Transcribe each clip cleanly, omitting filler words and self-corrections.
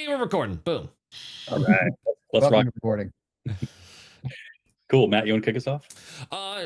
Hey, we're recording. Boom. All right. Let's Welcome rock. to recording. Cool. Matt, you want to kick us off?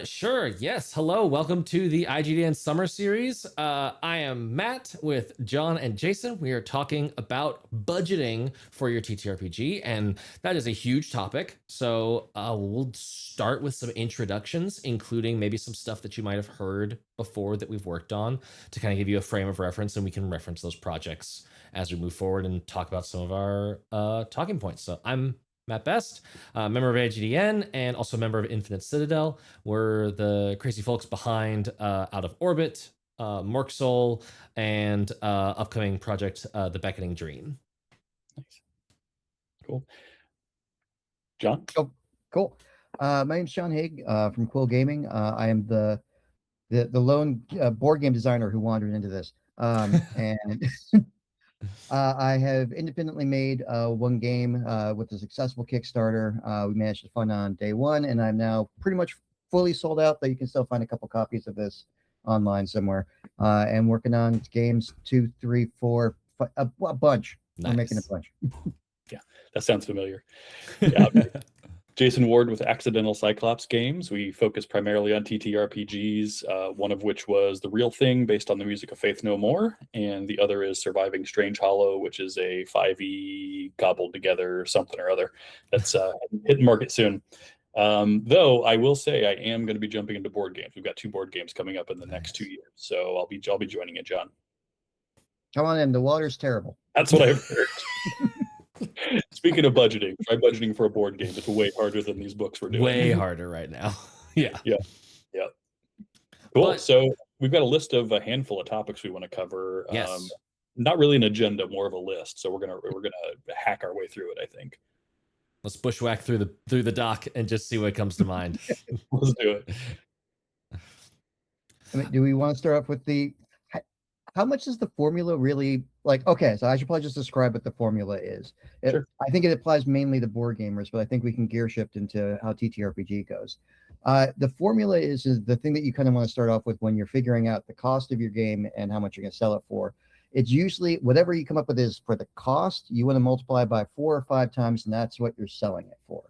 Sure. Yes. Hello. Welcome to the IGDN Summer Series. I am Matt with John and Jason. We are talking about budgeting for your TTRPG, and that is a huge topic. So we'll start with some introductions, including maybe some stuff that you might have heard before that we've worked on to kind of give you a frame of reference, and we can reference those projects as we move forward and talk about some of our talking points. So I'm Matt Best, member of IGDN and also a member of Infinite Citadel. We're the crazy folks behind Out of Orbit, Mork Soul, and upcoming project The Beckoning Dream. Nice. Cool. John? Oh, cool. My name's John Hague from Quill Gaming. I am the lone board game designer who wandered into this. And I have independently made one game with a successful Kickstarter. We managed to fund on day one, and I'm now pretty much fully sold out, though you can still find a couple copies of this online somewhere. And working on games 2, 3, 4, a bunch. Nice. We're making a bunch. Yeah, that sounds familiar. Yeah. Jason Ward with Accidental Cyclops Games. We focus primarily on TTRPGs, one of which was The Real Thing, based on the music of Faith No More, and the other is Surviving Strange Hollow, which is a 5e cobbled together something or other that's hitting market soon. Though I will say I am going to be jumping into board games. We've got 2 board games coming up in the next 2 years, so I'll be joining it, John. Come on in. The water's terrible. That's what I've heard. Speaking of budgeting, try budgeting for a board game. It's way harder than these books we're doing. Way harder right now. Yeah. Cool. But, so we've got a list of a handful of topics we want to cover. Yes. Not really an agenda, more of a list. So we're gonna hack our way through it, I think. Let's bushwhack through the doc and just see what comes to mind. Let's do it. I mean, do we want to start off with how much is the formula really like? Okay, so I should probably just describe what the formula is. Sure. I think it applies mainly to board gamers, but I think we can gear shift into how TTRPG goes. The formula is the thing that you kind of want to start off with when you're figuring out the cost of your game and how much you're going to sell it for. It's usually whatever you come up with is for the cost. You want to multiply by 4 or 5 times, and that's what you're selling it for.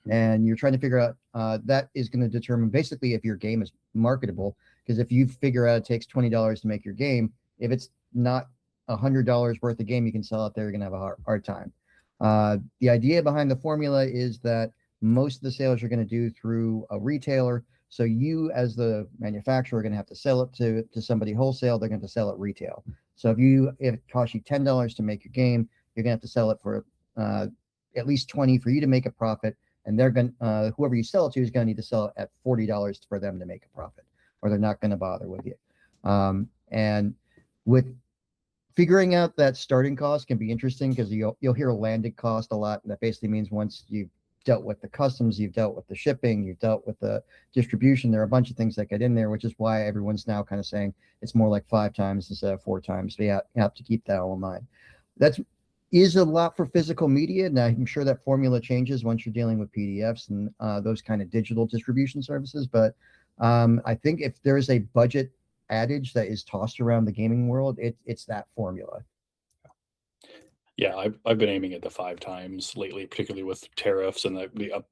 And you're trying to figure out that is going to determine basically if your game is marketable. Because if you figure out it takes $20 to make your game, if it's not $100 worth of game you can sell out there, you're going to have a hard time. The idea behind the formula is that most of the sales you're going to do through a retailer. So you, as the manufacturer, are going to have to sell it to somebody wholesale. They're going to sell it retail. So if it costs you $10 to make your game, you're going to have to sell it for at least $20 for you to make a profit. And they're going whoever you sell it to is going to need to sell it at $40 for them to make a profit, or they're not going to bother with you. And with figuring out that starting cost can be interesting because you'll hear landed cost a lot. And that basically means once you've dealt with the customs, you've dealt with the shipping, you've dealt with the distribution. There are a bunch of things that get in there, which is why everyone's now kind of saying it's more like 5 times instead of 4 times. So you have to keep that all in mind. That is a lot for physical media. Now, I'm sure that formula changes once you're dealing with PDFs and those kind of digital distribution services. But I think if there is a budget adage that is tossed around the gaming world, it's that formula. Yeah, I've been aiming at the 5 times lately, particularly with tariffs and the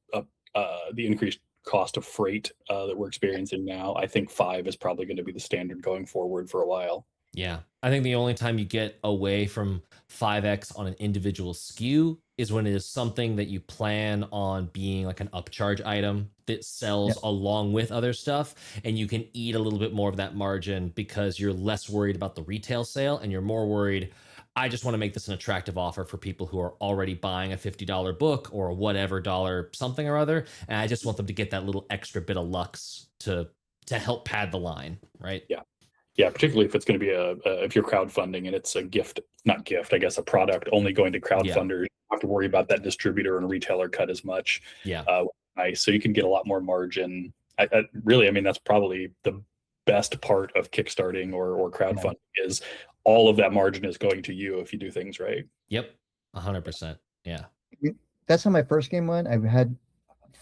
increased cost of freight that we're experiencing now. I think 5 is probably going to be the standard going forward for a while. Yeah, I think the only time you get away from 5x on an individual SKU is when it is something that you plan on being like an upcharge item that sells along with other stuff, and you can eat a little bit more of that margin because you're less worried about the retail sale and you're more worried, I just want to make this an attractive offer for people who are already buying a $50 book or whatever dollar something or other, and I just want them to get that little extra bit of lux to help pad the line, right? Yeah, particularly if it's going to be if you're crowdfunding and it's a a product only going to crowdfunders. You don't have to worry about that distributor and retailer cut as much. Yeah. Nice. So you can get a lot more margin. Really, that's probably the best part of kickstarting or crowdfunding is all of that margin is going to you if you do things right. Yep. 100%. Yeah. That's how my first game went. I've had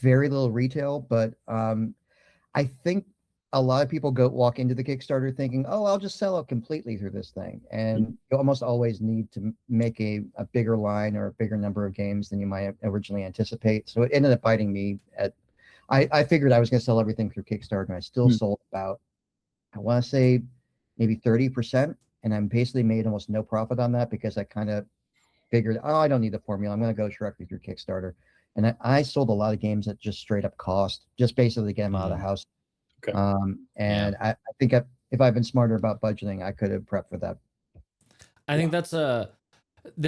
very little retail, but I think a lot of people walk into the Kickstarter thinking, "Oh, I'll just sell it completely through this thing," and you almost always need to make a bigger line or a bigger number of games than you might originally anticipate. So it ended up biting me. I figured I was going to sell everything through Kickstarter, and I still sold about, I want to say, maybe 30%, and I'm basically made almost no profit on that because I kind of figured, oh, I don't need the formula. I'm going to go directly through Kickstarter. And I sold a lot of games at just straight up cost, just basically get them out of the house. Okay. And I think if I've been smarter about budgeting, I could have prepped for that. I think this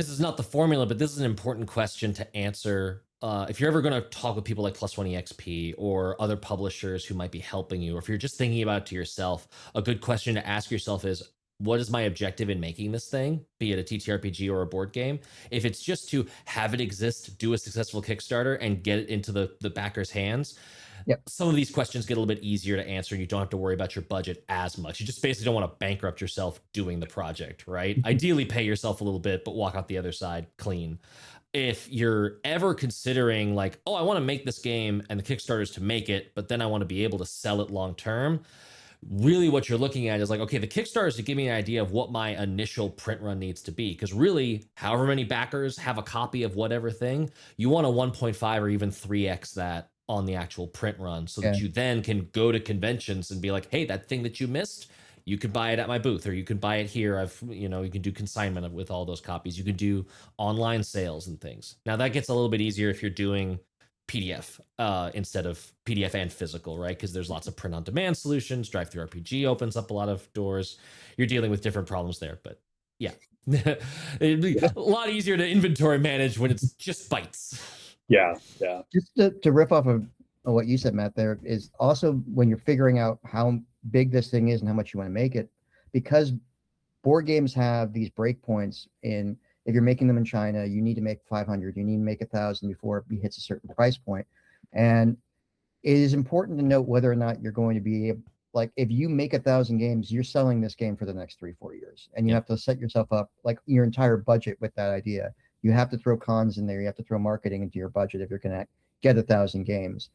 is not the formula, but this is an important question to answer. If you're ever going to talk with people like Plus One EXP or other publishers who might be helping you, or if you're just thinking about it to yourself, a good question to ask yourself is, what is my objective in making this thing, be it a TTRPG or a board game? If it's just to have it exist, do a successful Kickstarter, and get it into the backer's hands, some of these questions get a little bit easier to answer. You don't have to worry about your budget as much. You just basically don't want to bankrupt yourself doing the project, right? Ideally, pay yourself a little bit, but walk out the other side clean. If you're ever considering like, oh, I want to make this game and the Kickstarter is to make it, but then I want to be able to sell it long term, really what you're looking at is like, okay, the Kickstarter is to give me an idea of what my initial print run needs to be. Because really, however many backers have a copy of whatever thing, you want a 1.5 or even 3x that on the actual print run, so that you then can go to conventions and be like, hey, that thing that you missed, you can buy it at my booth, or you can buy it here. You can do consignment with all those copies. You can do online sales and things. Now that gets a little bit easier if you're doing PDF instead of PDF and physical, right? Because there's lots of print on demand solutions. Drive-through RPG opens up a lot of doors. You're dealing with different problems there, but yeah, it'd be a lot easier to inventory manage when it's just bytes. Yeah. Just to riff off of what you said, Matt, there is also when you're figuring out how big this thing is and how much you want to make it, because board games have these breakpoints in, if you're making them in China, you need to make 500, you need to make 1,000 before it hits a certain price point. And it is important to note whether or not you're going to be like, if you make 1,000 games, you're selling this game for the next 3-4 years, and you have to set yourself up like your entire budget with that idea. You have to throw cons in there. You have to throw marketing into your budget if you're going to get 1,000 games.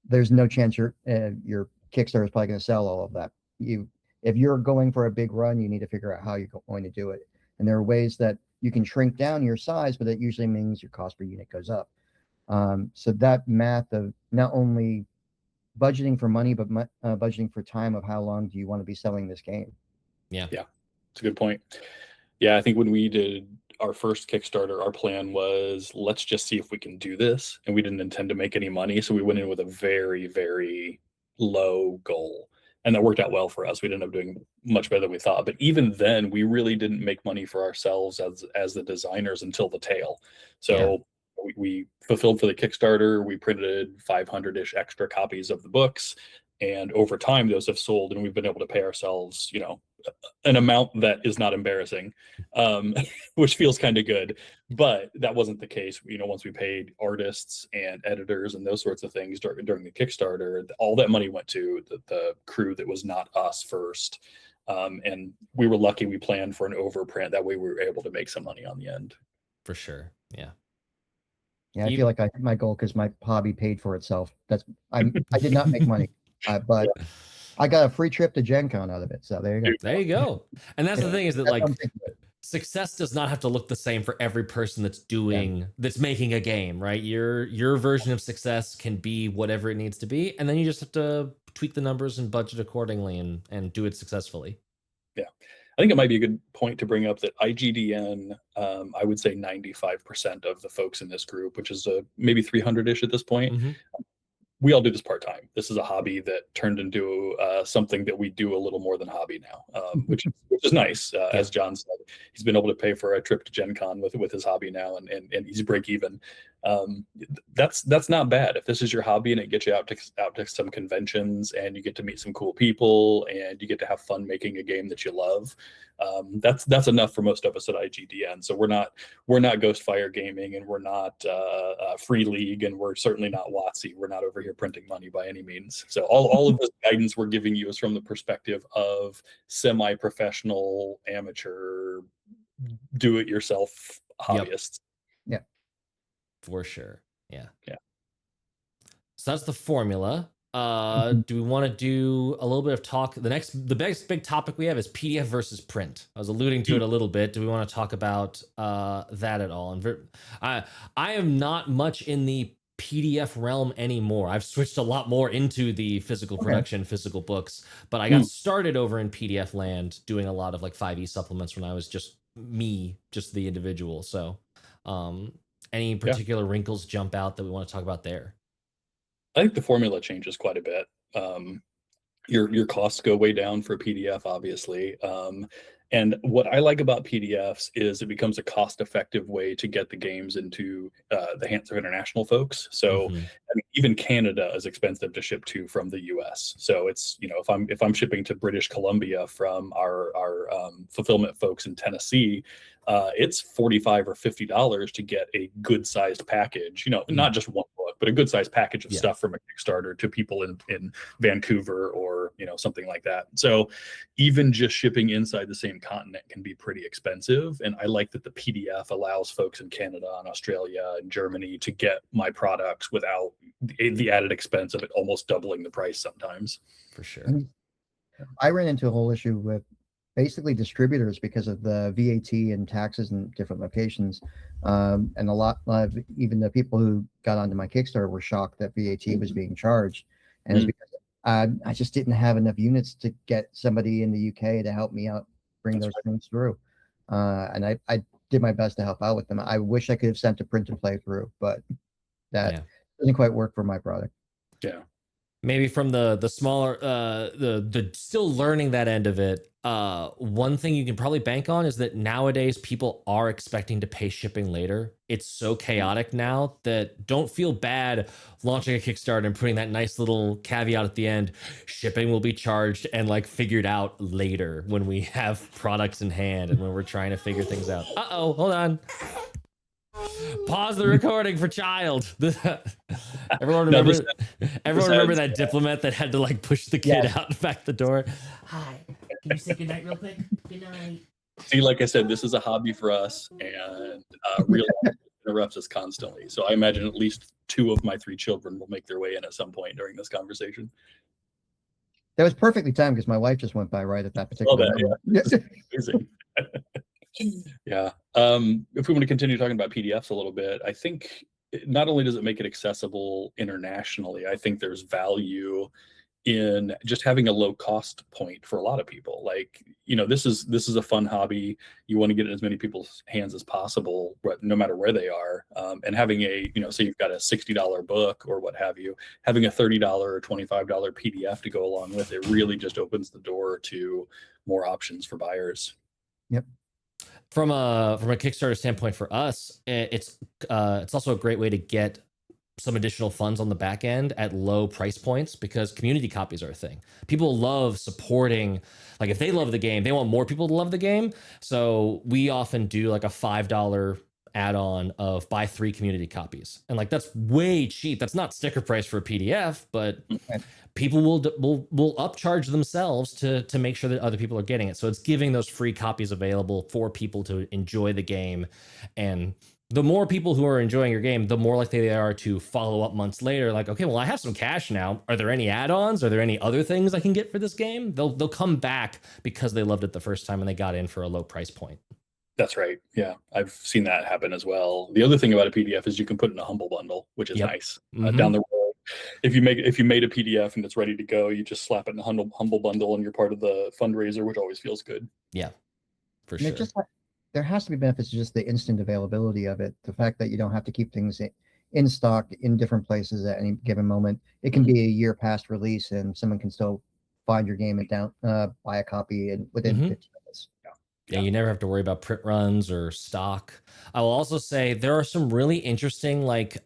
There's no chance your Kickstarter is probably going to sell all of that. If you're going for a big run, you need to figure out how you're going to do it. And there are ways that you can shrink down your size, but that usually means your cost per unit goes up. So that math of not only budgeting for money, but budgeting for time of how long do you want to be selling this game? Yeah, it's a good point. Yeah, I think when we did our first Kickstarter, our plan was, let's just see if we can do this. And we didn't intend to make any money. So we went in with a very, very low goal. And that worked out well for us. We ended up doing much better than we thought. But even then, we really didn't make money for ourselves as the designers until the tail. So we fulfilled for the Kickstarter. We printed 500-ish extra copies of the books. And over time, those have sold, and we've been able to pay ourselves, an amount that is not embarrassing, which feels kind of good. But that wasn't the case. Once we paid artists and editors and those sorts of things during the Kickstarter, all that money went to the crew that was not us first. And we were lucky we planned for an overprint. That way we were able to make some money on the end. For sure. Yeah. Yeah, I feel like I hit my goal because my hobby paid for itself. I did not make money, but I got a free trip to Gen Con out of it. So there you go. There you go. And that's the thing, is that like success does not have to look the same for every person that's making a game, right? Your version of success can be whatever it needs to be, and then you just have to tweak the numbers and budget accordingly and do it successfully. Yeah. I think it might be a good point to bring up that IGDN, I would say 95% of the folks in this group, which is maybe 300-ish at this point, we all do this part-time. This is a hobby that turned into something that we do a little more than hobby now, which is nice. As John said, he's been able to pay for a trip to Gen Con with his hobby now, and he's break even. That's not bad. If this is your hobby and it gets you out to some conventions and you get to meet some cool people and you get to have fun making a game that you love, that's enough for most of us at IGDN. So we're not Ghostfire Gaming, and we're not Free League, and we're certainly not WotC. We're not over here printing money by any means. So all of this guidance we're giving you is from the perspective of semi-professional, amateur, do-it-yourself hobbyists. Yeah, for sure. Yeah. Yeah. So that's the formula. Do we want to do a little bit of talk? The next big topic we have is PDF versus print. I was alluding to it a little bit. Do we want to talk about that at all? And I am not much in the PDF realm anymore. I've switched a lot more into the physical production, physical books, but I got started over in PDF land doing a lot of like 5e supplements when I was just the individual. So any particular wrinkles jump out that we want to talk about there? I think the formula changes quite a bit. Your costs go way down for a PDF, obviously. And what I like about PDFs is it becomes a cost-effective way to get the games into the hands of international folks. So I mean, even Canada is expensive to ship to from the US. So it's, you know, if I'm shipping to British Columbia from our fulfillment folks in Tennessee, it's $45 or $50 to get a good-sized package. You know, not just one book, but a good-sized package of stuff from a Kickstarter to people in Vancouver or, you know, something like that. So even just shipping inside the same continent can be pretty expensive. And I like that the PDF allows folks in Canada and Australia and Germany to get my products without the added expense of it almost doubling the price sometimes. For sure. I ran into a whole issue with basically distributors because of the VAT and taxes in different locations. And a lot of even the people who got onto my Kickstarter were shocked that VAT was being charged. And it's because I just didn't have enough units to get somebody in the UK to help me out, bring those things through. And I did my best to help out with them. I wish I could have sent a print and play through, but that doesn't quite work for my product. Yeah. Maybe from the smaller, the still learning that end of it. One thing you can probably bank on is that nowadays people are expecting to pay shipping later. It's so chaotic now that don't feel bad launching a Kickstarter and putting that nice little caveat at the end. Shipping will be charged and like figured out later when we have products in hand and when we're trying to figure things out. Uh-oh, hold on. Pause the recording for child. Everyone remember that diplomat that had to like push the kid out back the door? Hi, can you say goodnight real quick? Good night. See, like I said, this is a hobby for us, and real life interrupts us constantly. So I imagine at least 2 of my 3 children will make their way in at some point during this conversation. That was perfectly timed because my wife just went by right at that particular moment. Amazing. Yeah. If we want to continue talking about PDFs a little bit, I think not only does it make it accessible internationally, I think there's value in just having a low cost point for a lot of people. Like, you know, this is a fun hobby. You want to get it in as many people's hands as possible, no matter where they are. And having a, you know, say you've got a $60 book or what have you, having a $30 or $25 PDF to go along with it really just opens the door to more options for buyers. Yep. From a Kickstarter standpoint for us, it's also a great way to get some additional funds on the back end at low price points because community copies are a thing. People love supporting, like if they love the game, they want more people to love the game. So we often do like a $5 add-on of buy 3 community copies. And like, that's way cheap. That's not sticker price for a PDF, but people will upcharge themselves to make sure that other people are getting it. So it's giving those free copies available for people to enjoy the game. And the more people who are enjoying your game, the more likely they are to follow up months later. Like, okay, well, I have some cash now. Are there any add-ons? Are there any other things I can get for this game? They'll come back because they loved it the first time and they got in for a low price point. That's right. Yeah, I've seen that happen as well. The other thing about a PDF is you can put it in a humble bundle, which is nice. Down the road, if you made a PDF and it's ready to go, you just slap it in a humble bundle and you're part of the fundraiser, which always feels good. Yeah, for sure. There has to be benefits to just the instant availability of it. The fact that you don't have to keep things in stock in different places at any given moment. It can be a year past release and someone can still find your game and buy a copy within 15 minutes. Yeah, you never have to worry about print runs or stock. I will also say there are some really interesting like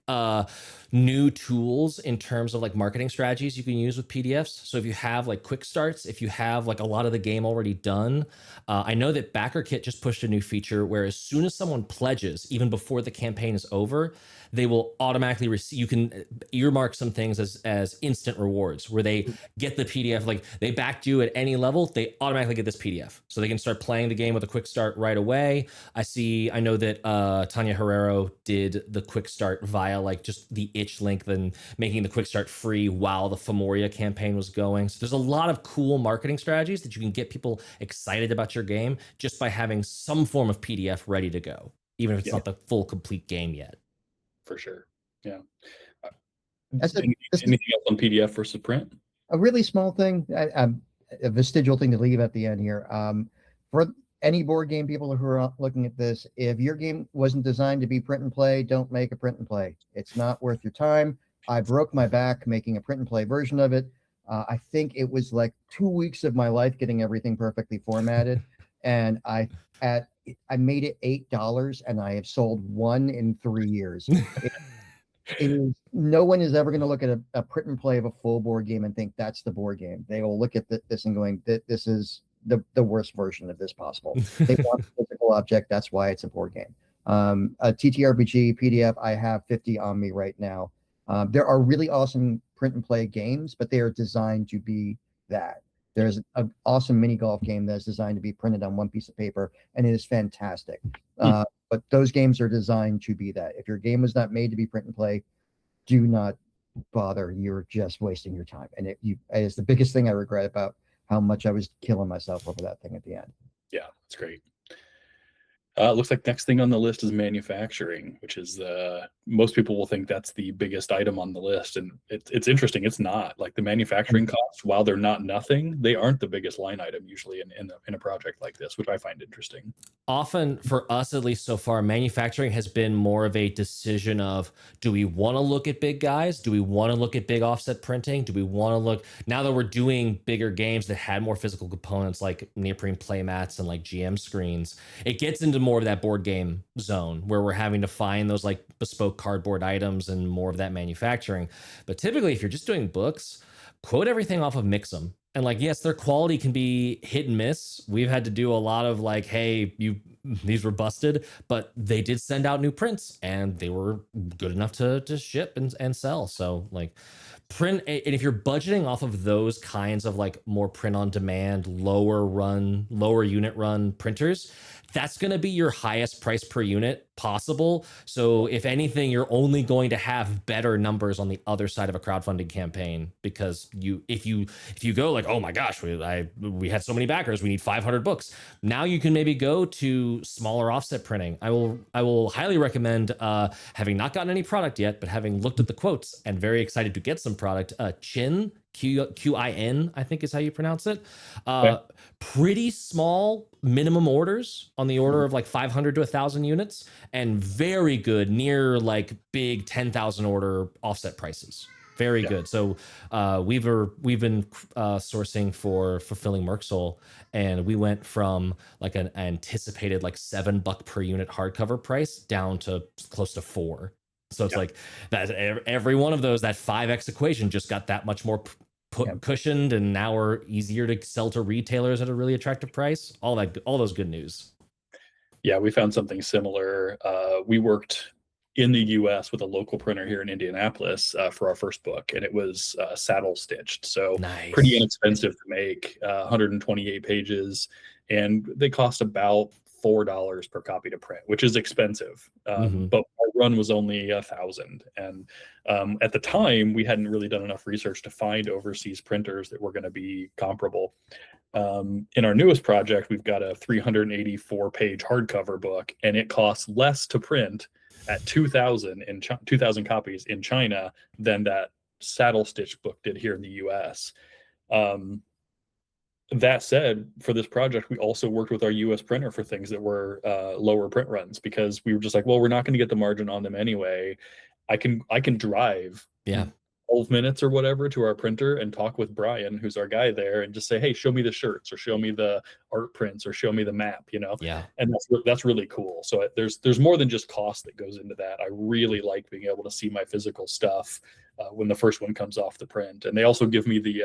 new tools in terms of like marketing strategies you can use with PDFs. So if you have like quick starts, if you have like a lot of the game already done, I know that BackerKit just pushed a new feature where as soon as someone pledges, even before the campaign is over, they will automatically receive, you can earmark some things as instant rewards where they get the PDF, like they backed you at any level, they automatically get this PDF. So they can start playing the game game with a quick start right away. I know that Tanya Herrero did the quick start via like just the itch link, then making the quick start free while the Femoria campaign was going. So there's a lot of cool marketing strategies that you can get people excited about your game just by having some form of PDF ready to go, even if it's not the full complete game yet. For sure. Yeah. Anything else on PDF versus print? A really small thing, a vestigial thing to leave at the end here. For any board game people who are looking at this, if your game wasn't designed to be print and play, don't make a print and play. It's not worth your time. I broke my back making a print and play version of it. I think it was like 2 weeks of my life getting everything perfectly formatted, and I made it $8, and I have sold one in 3 years. It is, no one is ever going to look at a print and play of a full board game and think that's the board game. They will look at this and going, this is the worst version of this possible. They want a physical object. That's why it's a board game. A TTRPG PDF, I have 50 on me right now. There are really awesome print and play games, but they are designed to be that. There's an awesome mini golf game that's designed to be printed on one piece of paper, and it is fantastic. But those games are designed to be that. If your game was not made to be print and play, do not bother. You're just wasting your time. And it is the biggest thing I regret about how much I was killing myself over that thing at the end. Yeah, that's great. Looks like next thing on the list is manufacturing, which is most people will think that's the biggest item on the list, and it's interesting. It's not. Like the manufacturing costs, while they're not nothing, they aren't the biggest line item usually in a project like this, which I find interesting. Often, for us at least so far, manufacturing has been more of a decision of, do we want to look at big guys? Do we want to look at big offset printing? Do we want to look, now that we're doing bigger games that had more physical components like neoprene playmats and like GM screens, it gets into more of that board game zone where we're having to find those like bespoke cardboard items and more of that manufacturing. But typically, if you're just doing books, quote everything off of Mix'em. And like, yes, their quality can be hit and miss. We've had to do a lot of like, hey, these were busted, but they did send out new prints and they were good enough to ship and sell. So like print, and if you're budgeting off of those kinds of like more print on demand, lower unit run printers, that's going to be your highest price per unit possible. So if anything, you're only going to have better numbers on the other side of a crowdfunding campaign, because if you go like, oh my gosh, we had so many backers, we need 500 books. Now you can maybe go to smaller offset printing. I will highly recommend, having not gotten any product yet, but having looked at the quotes and very excited to get some product, Chin, Quin, I think is how you pronounce it. Pretty small minimum orders on the order of like 500 to 1,000 units, and very good near like big 10,000 order offset prices. Very good. So we've been sourcing for Fulfilling Merxel, and we went from like an anticipated like $7 per unit hardcover price down to close to $4. So it's like that every one of those, that 5x equation just got that much more cushioned, and now we're easier to sell to retailers at a really attractive price. All those good news. Yeah, we found something similar. We worked in the US with a local printer here in Indianapolis for our first book, and it was saddle stitched. So pretty inexpensive to make, 128 pages, and they cost about $4 per copy to print, which is expensive. But our run was only 1,000. And at the time, we hadn't really done enough research to find overseas printers that were going to be comparable. In our newest project, we've got a 384-page hardcover book, and it costs less to print at 2,000 copies in China than that saddle stitch book did here in the US. That said, for this project, we also worked with our US printer for things that were lower print runs, because we were just like, well, we're not going to get the margin on them anyway. I can drive 12 minutes or whatever to our printer and talk with Brian, who's our guy there, and just say, hey, show me the shirts, or show me the art prints, or show me the map, and that's really cool. So there's more than just cost that goes into that. I really like being able to see my physical stuff when the first one comes off the print. And they also give me the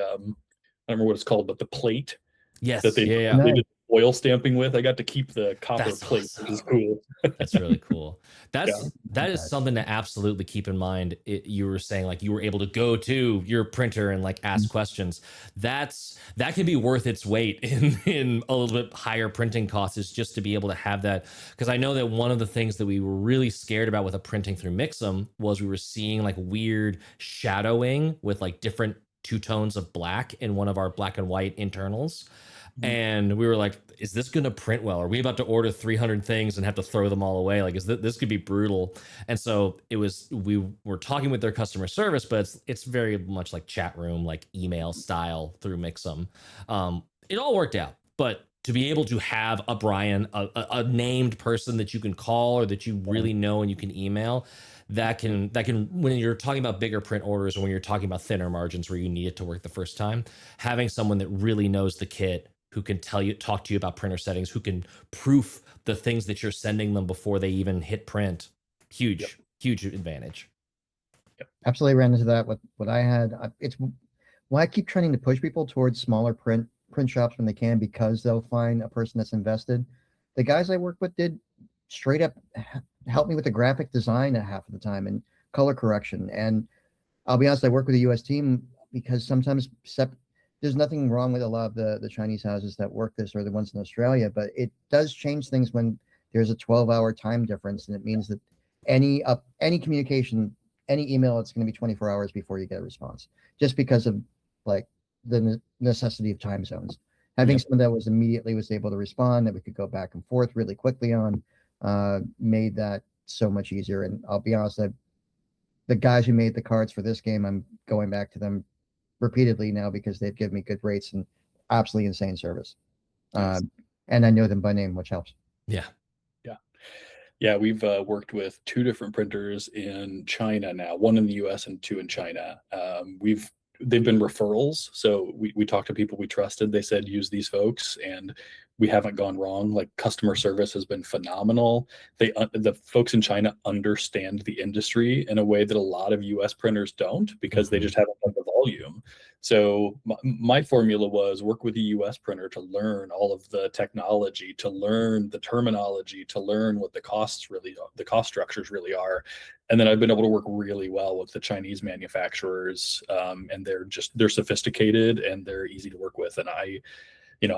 I don't remember what it's called, but the plate that they did oil stamping with. I got to keep the copper That's plate, awesome. which is cool. That's really cool. That is Okay. something to absolutely keep in mind. You were saying like you were able to go to your printer and like ask questions. That can be worth its weight in a little bit higher printing costs, is just to be able to have that. Because I know that one of the things that we were really scared about with a printing through Mixam was we were seeing like weird shadowing with like different two tones of black in one of our black and white internals. And we were like, is this going to print well? Are we about to order 300 things and have to throw them all away? Like, this could be brutal. And so we were talking with their customer service, but it's very much like chat room, like email style through Mixam. It all worked out, but to be able to have a Brian, a named person that you can call or that you really know and you can email, that can when you're talking about bigger print orders or when you're talking about thinner margins where you need it to work the first time, having someone that really knows the kit, who can talk to you about printer settings, who can proof the things that you're sending them before they even hit print. Huge advantage. Absolutely ran into that with what I had. It's why I keep trying to push people towards smaller print shops when they can, because they'll find a person that's invested. The guys I work with did straight up help me with the graphic design half of the time and color correction. And I'll be honest, I work with a US team because sometimes there's nothing wrong with a lot of the Chinese houses that work this or the ones in Australia, but it does change things when there's a 12-hour time difference, and it means that any communication, any email, it's going to be 24 hours before you get a response, just because of like the necessity of time zones. Having someone that was able to respond, that we could go back and forth really quickly on, made that so much easier. And I'll be honest, the guys who made the cards for this game, I'm going back to them repeatedly now because they've given me good rates and absolutely insane service. Nice. And I know them by name, which helps. Yeah, we've worked with 2 different printers in China now, 1 in the US and 2 in China. They've been referrals. So we talked to people we trusted. They said, use these folks, and we haven't gone wrong. Like, customer service has been phenomenal. The folks in China understand the industry in a way that a lot of US printers don't, because they just haven't done the volume. So my formula was work with a US printer to learn all of the technology, to learn the terminology, to learn what the cost structures really are. And then I've been able to work really well with the Chinese manufacturers, and they're sophisticated and they're easy to work with. And I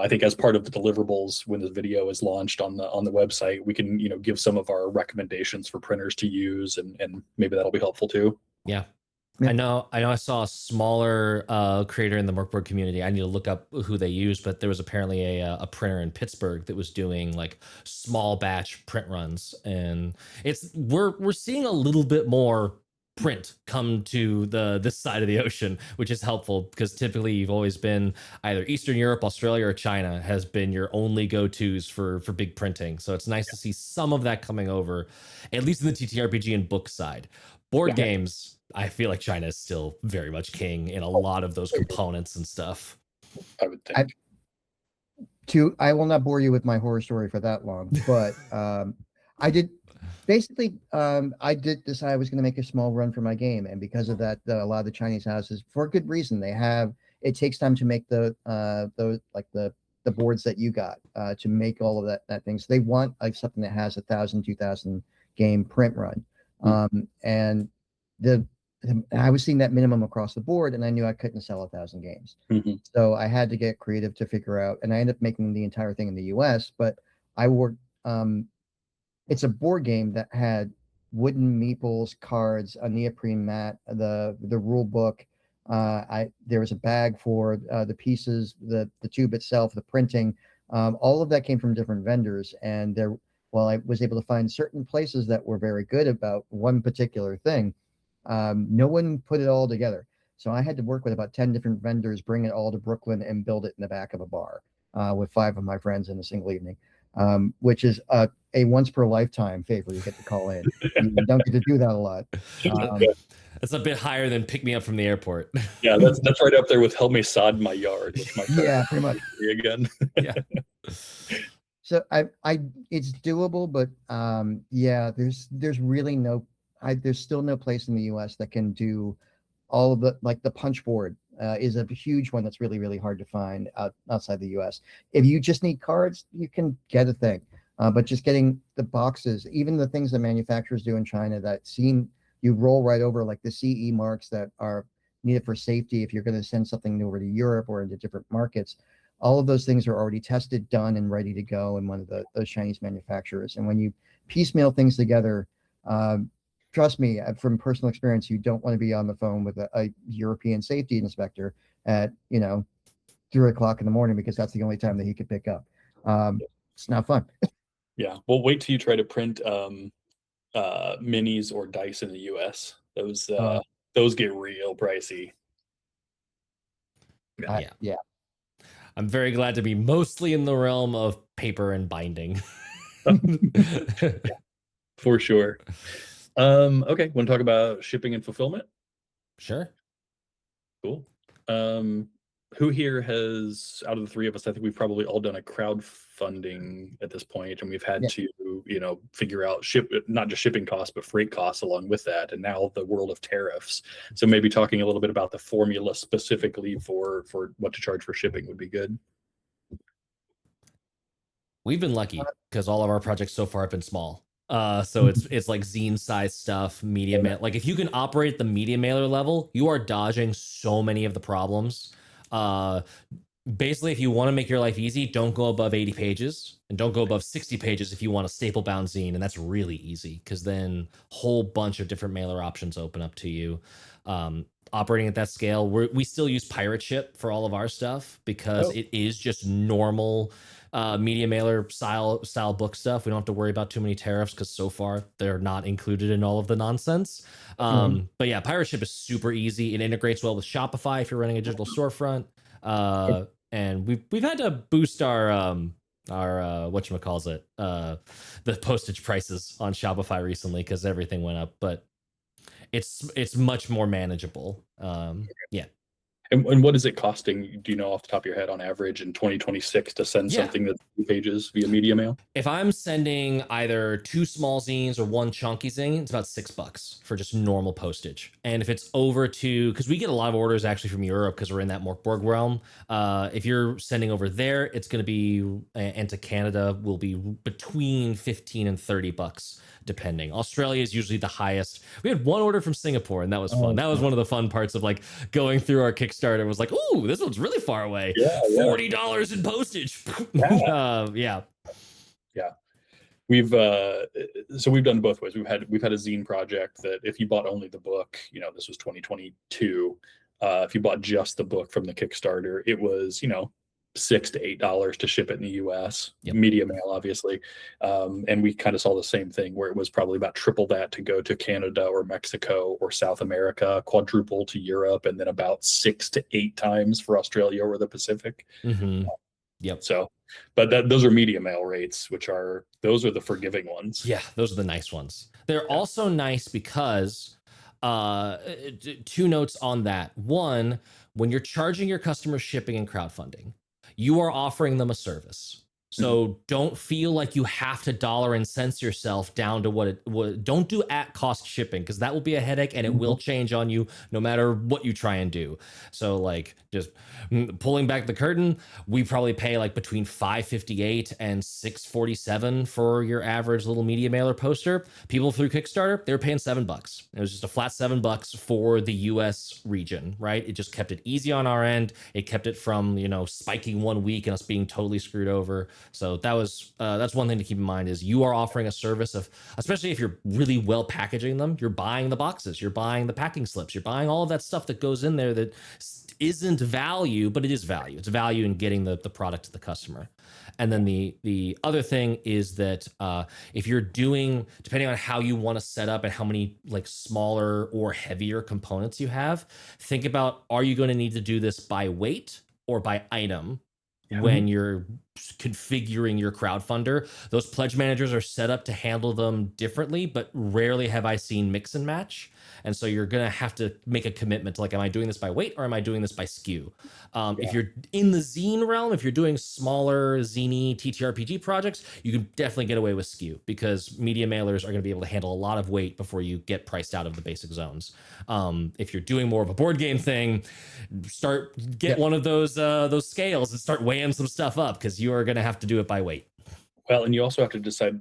think as part of the deliverables, when the video is launched on the website, we can, give some of our recommendations for printers to use, and maybe that'll be helpful too. Yeah. I know I saw a smaller creator in the Merkborg community. I need to look up who they use, but there was apparently a printer in Pittsburgh that was doing like small batch print runs, and we're seeing a little bit more print come to this side of the ocean, which is helpful, because typically you've always been either Eastern Europe, Australia, or China has been your only go-tos for big printing. So it's nice to see some of that coming over, at least in the TTRPG and book side. Board games, I feel like China is still very much king in a lot of those components and stuff. I would think. I will not bore you with my horror story for that long, but I did decide I was going to make a small run for my game, and because of that, a lot of the Chinese houses, for good reason, it takes time to make the boards that you got, to make all of that thing. So they want like something that has 1,000, 2,000 game print run. And I was seeing that minimum across the board, and I knew I couldn't sell 1,000 games. So I had to get creative to figure out, and I ended up making the entire thing in the US, but I worked, it's a board game that had wooden meeples, cards, a neoprene mat, the rule book. There was a bag for the pieces, the tube itself, the printing. All of that came from different vendors, and while I was able to find certain places that were very good about one particular thing, no one put it all together. So I had to work with about 10 different vendors, bring it all to Brooklyn, and build it in the back of a bar with 5 of my friends in a single evening, which is a once per lifetime favor you get to call in. You don't get to do that a lot. That's a bit higher than pick me up from the airport. Yeah, that's right up there with help me sod my yard with my friend. Yeah, pretty much. Again. Yeah. So it's doable, but there's really there's still no place in the US that can do all of the punch board is a huge one that's really, really hard to find outside the US. If you just need cards, you can get a thing. But just getting the boxes, even the things that manufacturers do in China that seem you roll right over, like the CE marks that are needed for safety if you're going to send something over to Europe or into different markets. All of those things are already tested, done, and ready to go in one of those Chinese manufacturers. And when you piecemeal things together, trust me, from personal experience, you don't want to be on the phone with a European safety inspector at 3 o'clock in the morning, because that's the only time that he could pick up. It's not fun. Yeah. Well, wait till you try to print minis or dice in the US. Those get real pricey. Yeah. I'm very glad to be mostly in the realm of paper and binding. Yeah, for sure. Okay, want to talk about shipping and fulfillment? Sure. Cool. Who here has, out of the three of us, I think we've probably all done a crowdfunding at this point, and we've had to, figure out not just shipping costs, but freight costs along with that, and now the world of tariffs. So maybe talking a little bit about the formula specifically for what to charge for shipping would be good. We've been lucky because all of our projects so far have been small. So it's like zine size stuff, media mail. Like if you can operate at the media mailer level, you are dodging so many of the problems. Basically, if you want to make your life easy, don't go above 80 pages and don't go above 60 pages if you want a staple bound zine. And that's really easy because then a whole bunch of different mailer options open up to you. Operating at that scale, we still use pirate ship for all of our stuff because it is just normal media mailer style book stuff. We don't have to worry about too many tariffs because so far they're not included in all of the nonsense. But yeah, pirate ship is super easy. It integrates well with Shopify if you're running a digital storefront. And we've had to boost our whatchamacallit, the postage prices on Shopify recently because everything went up, but it's much more manageable. Yeah. And what is it costing, do you know off the top of your head, on average in 2026 to send something that's 2 pages via media mail? If I'm sending either 2 small zines or 1 chunky zine, it's about $6 for just normal postage. And if it's over to, because we get a lot of orders actually from Europe because we're in that Morkborg realm. If you're sending over there, it's going to be, and to Canada, will be between $15 and $30 depending. Australia is usually the highest. We had 1 order from Singapore, and that was fun. That was one of the fun parts of like going through our Kickstarter. It was like, ooh, this one's really far away. $40 in postage. Yeah. We've done both ways. We've had a zine project that if you bought only the book, this was 2022. If you bought just the book from the Kickstarter, it was $6 to $8 to ship it in the US. Media mail, obviously. And we kind of saw the same thing where it was probably about triple that to go to Canada or Mexico or South America, quadruple to Europe, and then about 6 to 8 times for Australia or the Pacific. So, but those are media mail rates, those are the forgiving ones. Yeah, those are the nice ones. They're also nice because 2 notes on that. One, when you're charging your customers shipping and crowdfunding, you are offering them a service. So don't feel like you have to dollar and cents yourself down to what don't do at cost shipping, because that will be a headache and it will change on you no matter what you try and do. So like just pulling back the curtain, we probably pay like between $5.58 and $6.47 for your average little media mailer poster. People through Kickstarter, they were paying $7. It was just a flat $7 for the US region, right? It just kept it easy on our end. It kept it from, spiking 1 week and us being totally screwed over. So that's one thing to keep in mind is you are offering a service of, especially if you're really well packaging them, you're buying the boxes, you're buying the packing slips, you're buying all of that stuff that goes in there that isn't value, but it is value. It's value in getting the product to the customer. And then the other thing is that if you're doing, depending on how you want to set up and how many like smaller or heavier components you have, think about, are you going to need to do this by weight or by item when you're configuring your crowdfunder. Those pledge managers are set up to handle them differently, but rarely have I seen mix and match. And so you're going to have to make a commitment to like, am I doing this by weight or am I doing this by SKU? If you're in the zine realm, if you're doing smaller zine TTRPG projects, you can definitely get away with SKU because media mailers are going to be able to handle a lot of weight before you get priced out of the basic zones. If you're doing more of a board game thing, get one of those scales and start weighing some stuff up because you are going to have to do it by weight. Well, and you also have to decide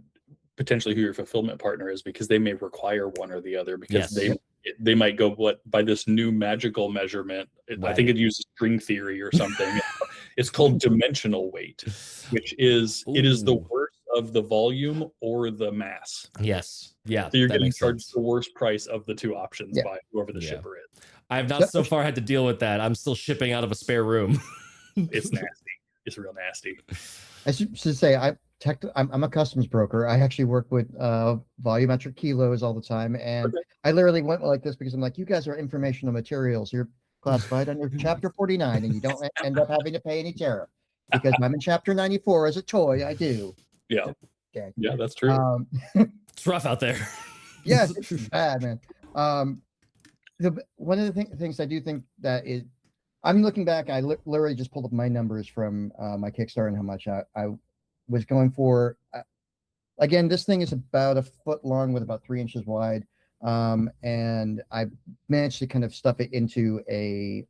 potentially who your fulfillment partner is because they may require one or the other because they might go by this new magical measurement. I think it uses string theory or something. It's called dimensional weight, which is it is the worst of the volume or the mass. Yes. Yeah. So you're getting charged the worst price of the two options by whoever the shipper is. I have not so far had to deal with that. I'm still shipping out of a spare room. It's nasty. It's real nasty. I should say I'm a customs broker. I actually work with volumetric kilos all the time, and I literally went like this because I'm like, you guys are informational materials. You're classified under Chapter 49, and you don't end up having to pay any tariff because I'm in Chapter 94 as a toy. I do. Yeah. Okay. Yeah, that's true. It's rough out there. Yes, it's bad, man. One of the things I do think that is, I'm looking back. I literally just pulled up my numbers from my Kickstarter and how much I was going for. Again, this thing is about a foot long with about 3 inches wide, and I managed to kind of stuff it into a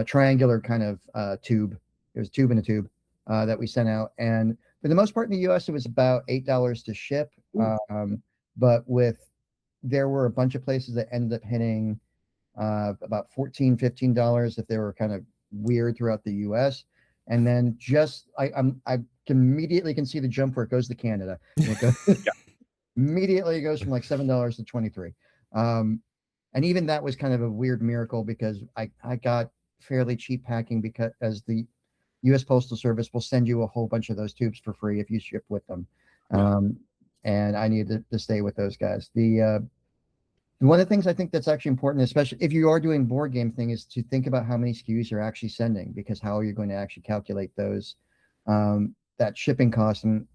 triangular kind of tube. There's a tube in a tube that we sent out, and for the most part in the U.S. it was about $8 to ship. But there were a bunch of places that ended up hitting about $14-15 if they were kind of weird throughout the U.S. And then I immediately can see the jump where it goes to Canada. Immediately it goes from like $7 to $23. And even that was kind of a weird miracle because I got fairly cheap packing because as the U.S. Postal Service will send you a whole bunch of those tubes for free if you ship with them. And I needed to stay with those guys. One of the things I think that's actually important, especially if you are doing board game thing, is to think about how many SKUs you're actually sending, because how are you going to actually calculate those, that shipping cost? And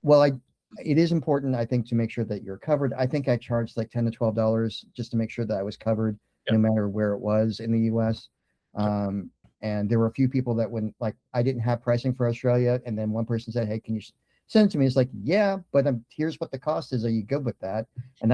it is important, I think, to make sure that you're covered. I think I charged like $10 to $12 just to make sure that I was covered no matter where it was in the US. And there were a few people that I didn't have pricing for Australia. And then one person said, hey, can you send it to me? It's like, yeah, but here's what the cost is. Are you good with that? And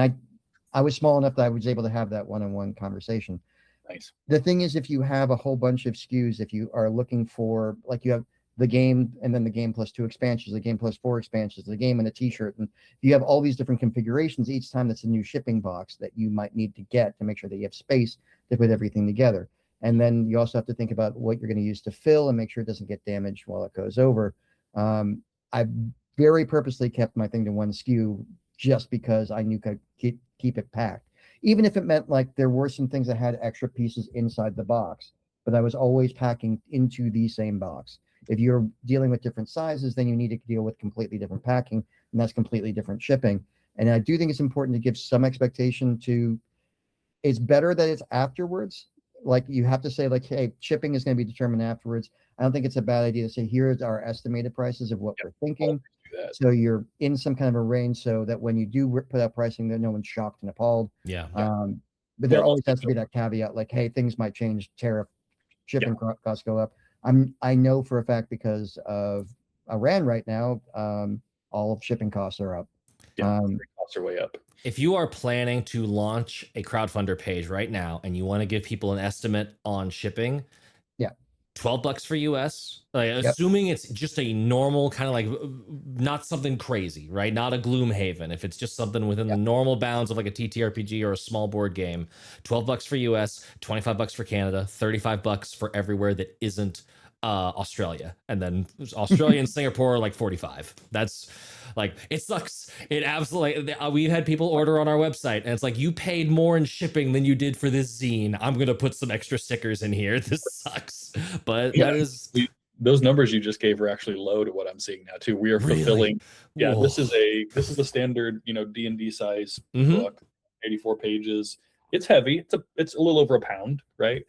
I was small enough that I was able to have that one-on-one conversation. Nice. The thing is, if you have a whole bunch of SKUs, if you are looking for, like, you have the game and then the game plus 2 expansions, the game plus 4 expansions, the game and a t-shirt, and you have all these different configurations each time that's a new shipping box that you might need to get to make sure that you have space to put everything together. And then you also have to think about what you're going to use to fill and make sure it doesn't get damaged while it goes over. I very purposely kept my thing to one SKU just because I knew I could keep it packed. Even if it meant like there were some things that had extra pieces inside the box, but I was always packing into the same box. If you're dealing with different sizes, then you need to deal with completely different packing, and that's completely different shipping. And I do think it's important to give some expectation to, it's better that it's afterwards. Like you have to say like, hey, shipping is going to be determined afterwards. I don't think it's a bad idea to say, here's our estimated prices of what we're thinking. So you're in some kind of a range so that when you do put out pricing, that no one's shocked and appalled. But there always has to be that caveat, like, hey, things might change, tariff, shipping costs go up. I know for a fact because of Iran right now, all of shipping costs are up. Costs are way up. If you are planning to launch a crowdfunder page right now and you want to give people an estimate on shipping, $12 for US, assuming it's just a normal kind of like, not something crazy, right? Not a Gloomhaven. If it's just something within the normal bounds of like a TTRPG or a small board game, $12 for US, $25 for Canada, $35 for everywhere that isn't Australia. And then Australia and Singapore are like 45. That's like, it sucks. It absolutely, we've had people order on our website and it's like, you paid more in shipping than you did for this zine. I'm going to put some extra stickers in here. This sucks. But that is... Those numbers you just gave are actually low to what I'm seeing now too. We are fulfilling. Whoa. This is the standard, D&D size book, 84 pages. It's heavy. It's a little over a pound, right?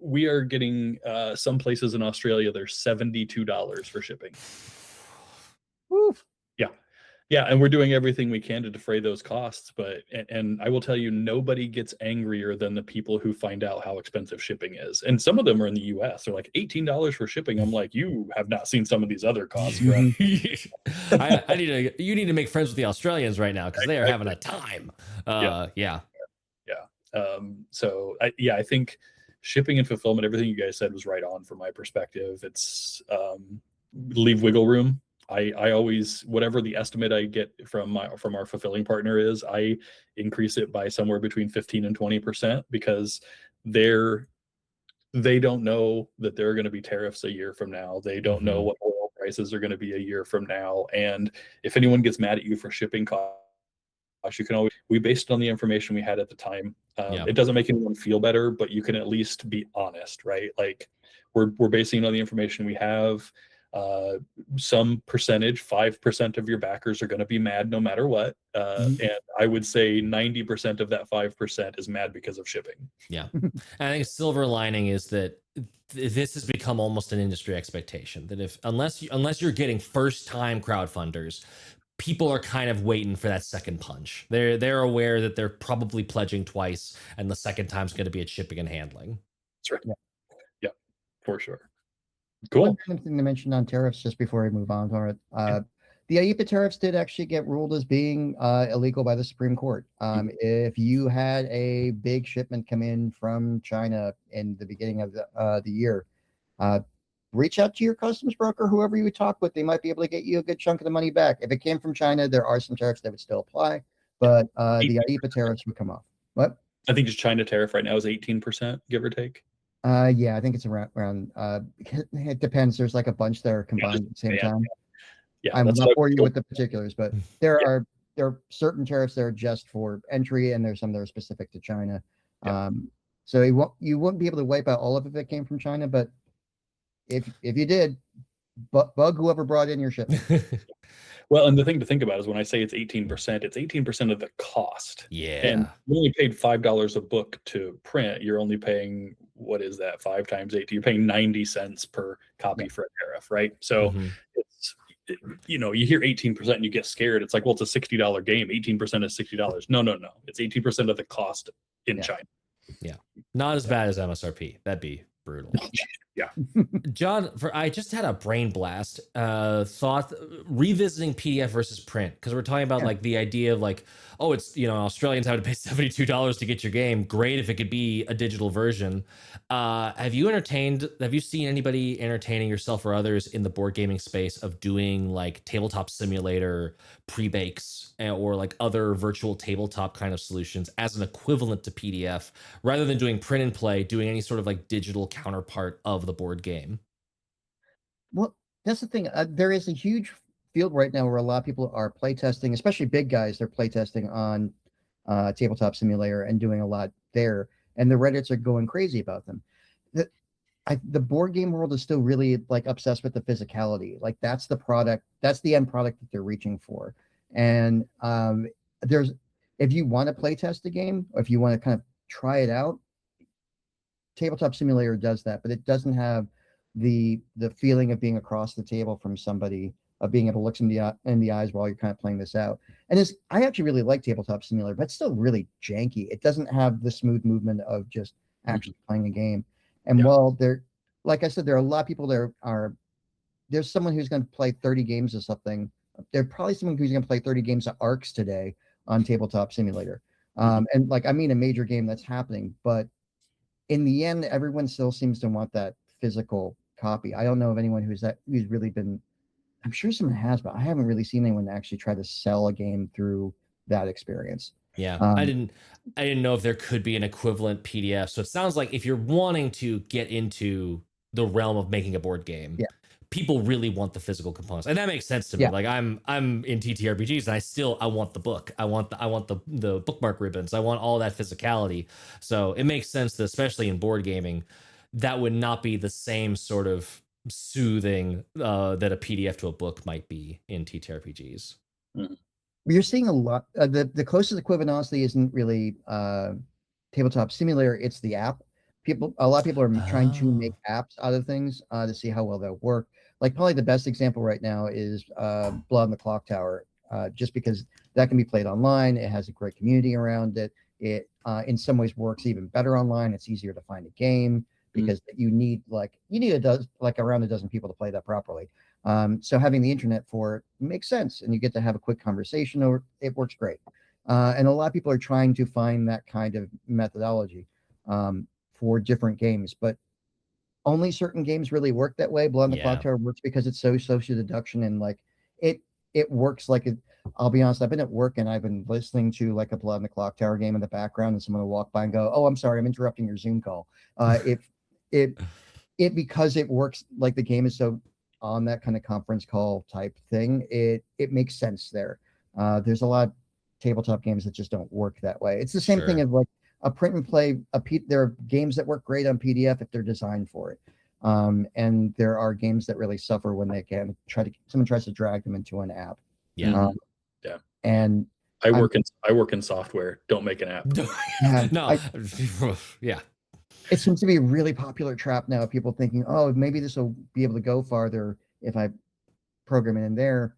we are getting some places in Australia, they're $72 for shipping. Woof. Yeah, and we're doing everything we can to defray those costs, but and I will tell you, nobody gets angrier than the people who find out how expensive shipping is. And some of them are in the US. They're like $18 for shipping. I'm like, you have not seen some of these other costs, right? You need to make friends with the Australians right now because they are having a time. Yeah. So I think shipping and fulfillment, everything you guys said was right on from my perspective. It's leave wiggle room. I always, whatever the estimate I get from our fulfilling partner is, I increase it by somewhere between 15 and 20% because they don't know that there are going to be tariffs a year from now. They don't know what oil prices are going to be a year from now. And if anyone gets mad at you for shipping costs, you can always, we based it on the information we had at the time. It doesn't make anyone feel better, but you can at least be honest, right? Like we're basing it on the information we have. Some percentage, 5% of your backers are going to be mad no matter what. And I would say 90% of that 5% is mad because of shipping. Yeah. And I think silver lining is that this has become almost an industry expectation that unless you're getting first time crowdfunders, people are kind of waiting for that second punch. They're aware that they're probably pledging twice and the second time's going to be at shipping and handling. That's right. Yeah, for sure. Cool. One thing to mention on tariffs just before we move on from it. The IEPA tariffs did actually get ruled as being illegal by the Supreme Court. If you had a big shipment come in from China in the beginning of the year, reach out to your customs broker, whoever you would talk with. They might be able to get you a good chunk of the money back. If it came from China, there are some tariffs that would still apply, but the IEPA tariffs would come off. What? I think just China tariff right now is 18%, give or take. Yeah, I think it's around it depends. There's like a bunch that are combined at the same time. Yeah, I'm not bore you with the particulars, but there are certain tariffs that are just for entry, and there's some that are specific to China. So you won't be able to wipe out all of it if it came from China, but if you did, bug whoever brought in your shipment. Well, and the thing to think about is when I say it's 18%, it's 18% of the cost. Yeah. And you only paid $5 a book to print. You're only paying, what is that, 5 times 8? You're paying 90 cents per copy for a tariff, right? So it's, you hear 18% and you get scared. It's like, well, it's a $60 game. 18% is $60. No. It's 18% of the cost in China. Yeah. Not as bad as MSRP. That'd be brutal. Yeah. John, I just had a brain blast thought revisiting PDF versus print, because we're talking about like the idea of like, oh, it's, Australians have to pay $72 to get your game. Great if it could be a digital version. Have you seen anybody entertaining, yourself or others, in the board gaming space of doing like tabletop simulator pre-bakes or like other virtual tabletop kind of solutions as an equivalent to PDF, rather than doing print and play, doing any sort of like digital counterpart of the board game? Well, that's the thing. There is a huge field right now where a lot of people are playtesting, especially big guys. They're playtesting on Tabletop Simulator and doing a lot there, and the Reddits are going crazy about them. The board game world is still really like obsessed with the physicality. Like that's the product, that's the end product that they're reaching for. And if you want to playtest the game, or if you want to kind of try it out, Tabletop Simulator does that, but it doesn't have the feeling of being across the table from somebody, of being able to look in the eyes while you're kind of playing this out. And I actually really like Tabletop Simulator, but it's still really janky. It doesn't have the smooth movement of just actually playing a game. And while like I said, there are a lot of people there's someone who's going to play 30 games of something. There's probably someone who's going to play 30 games of Arcs today on Tabletop Simulator. And like, I mean, a major game that's happening, but in the end, everyone still seems to want that physical copy. I don't know of anyone who's really been, I'm sure someone has, but I haven't really seen anyone actually try to sell a game through that experience. Yeah, I didn't know if there could be an equivalent PDF. So it sounds like if you're wanting to get into the realm of making a board game, people really want the physical components, and that makes sense to me. Like I'm in TTRPGs, and I want the book. I want the bookmark ribbons. I want all that physicality. So it makes sense that, especially in board gaming, that would not be the same sort of soothing that a PDF to a book might be in TTRPGs. You're seeing a lot. The closest equivalent, honestly, isn't really Tabletop Simulator. It's the app. a lot of people are trying to make Oh, apps out of things to see how well they'll work. Like probably the best example right now is Blood on the Clock Tower, just because that can be played online. It has a great community around it. It in some ways works even better online. It's easier to find a game because you need around a dozen people to play that properly. So having the internet for it makes sense, and you get to have a quick conversation, or it works great. And a lot of people are trying to find that kind of methodology for different games, but only certain games really work that way. Blood on the Clock yeah. Tower works because it's so social deduction, and like it it works like it. I'll be honest, I've been at work and I've been listening to like a Blood on the Clock Tower game in the background, and someone will walk by and go, "Oh, I'm sorry, I'm interrupting your Zoom call." It it because it works like the game is so on that kind of conference call type thing. It makes sense there. There's a lot of tabletop games that just don't work that way. It's the same thing Sure. as like a print and play. There are games that work great on PDF if they're designed for it, and there are games that really suffer when someone tries to drag them into an app. Yeah. Um, Yeah. and I I'm work in software. Don't make an app. yeah, No. I, Yeah. it seems to be a really popular trap now. People thinking, oh, maybe this will be able to go farther if I program it in there.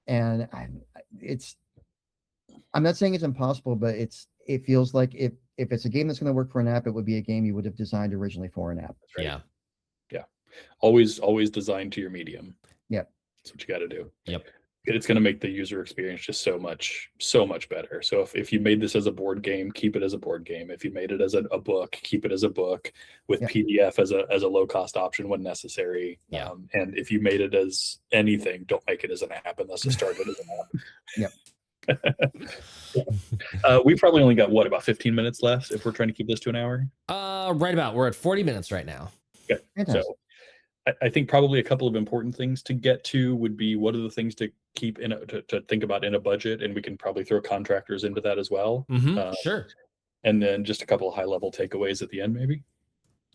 And it's I'm not saying it's impossible, but it feels like if it's a game that's going to work for an app, it would be a game you would have designed originally for an app. That's right. Yeah. Yeah. Always designed to your medium. Yep. That's what you got to do. Yep. It's going to make the user experience just so much better. So if you made this as a board game, keep it as a board game. If you made it as a book, keep it as a book with Yep. PDF as a low cost option when necessary. Yeah. And if you made it as anything, don't make it as an app unless it started as an app. Yep. We probably only got about 15 minutes left if we're trying to keep this to an hour. Right about. We're at 40 minutes right now. Okay. Fantastic. So I think probably a couple of important things to get to would be what are the things to keep to think about in a budget, and we can probably throw contractors into that as well. Sure. And then just a couple of high level takeaways at the end, maybe.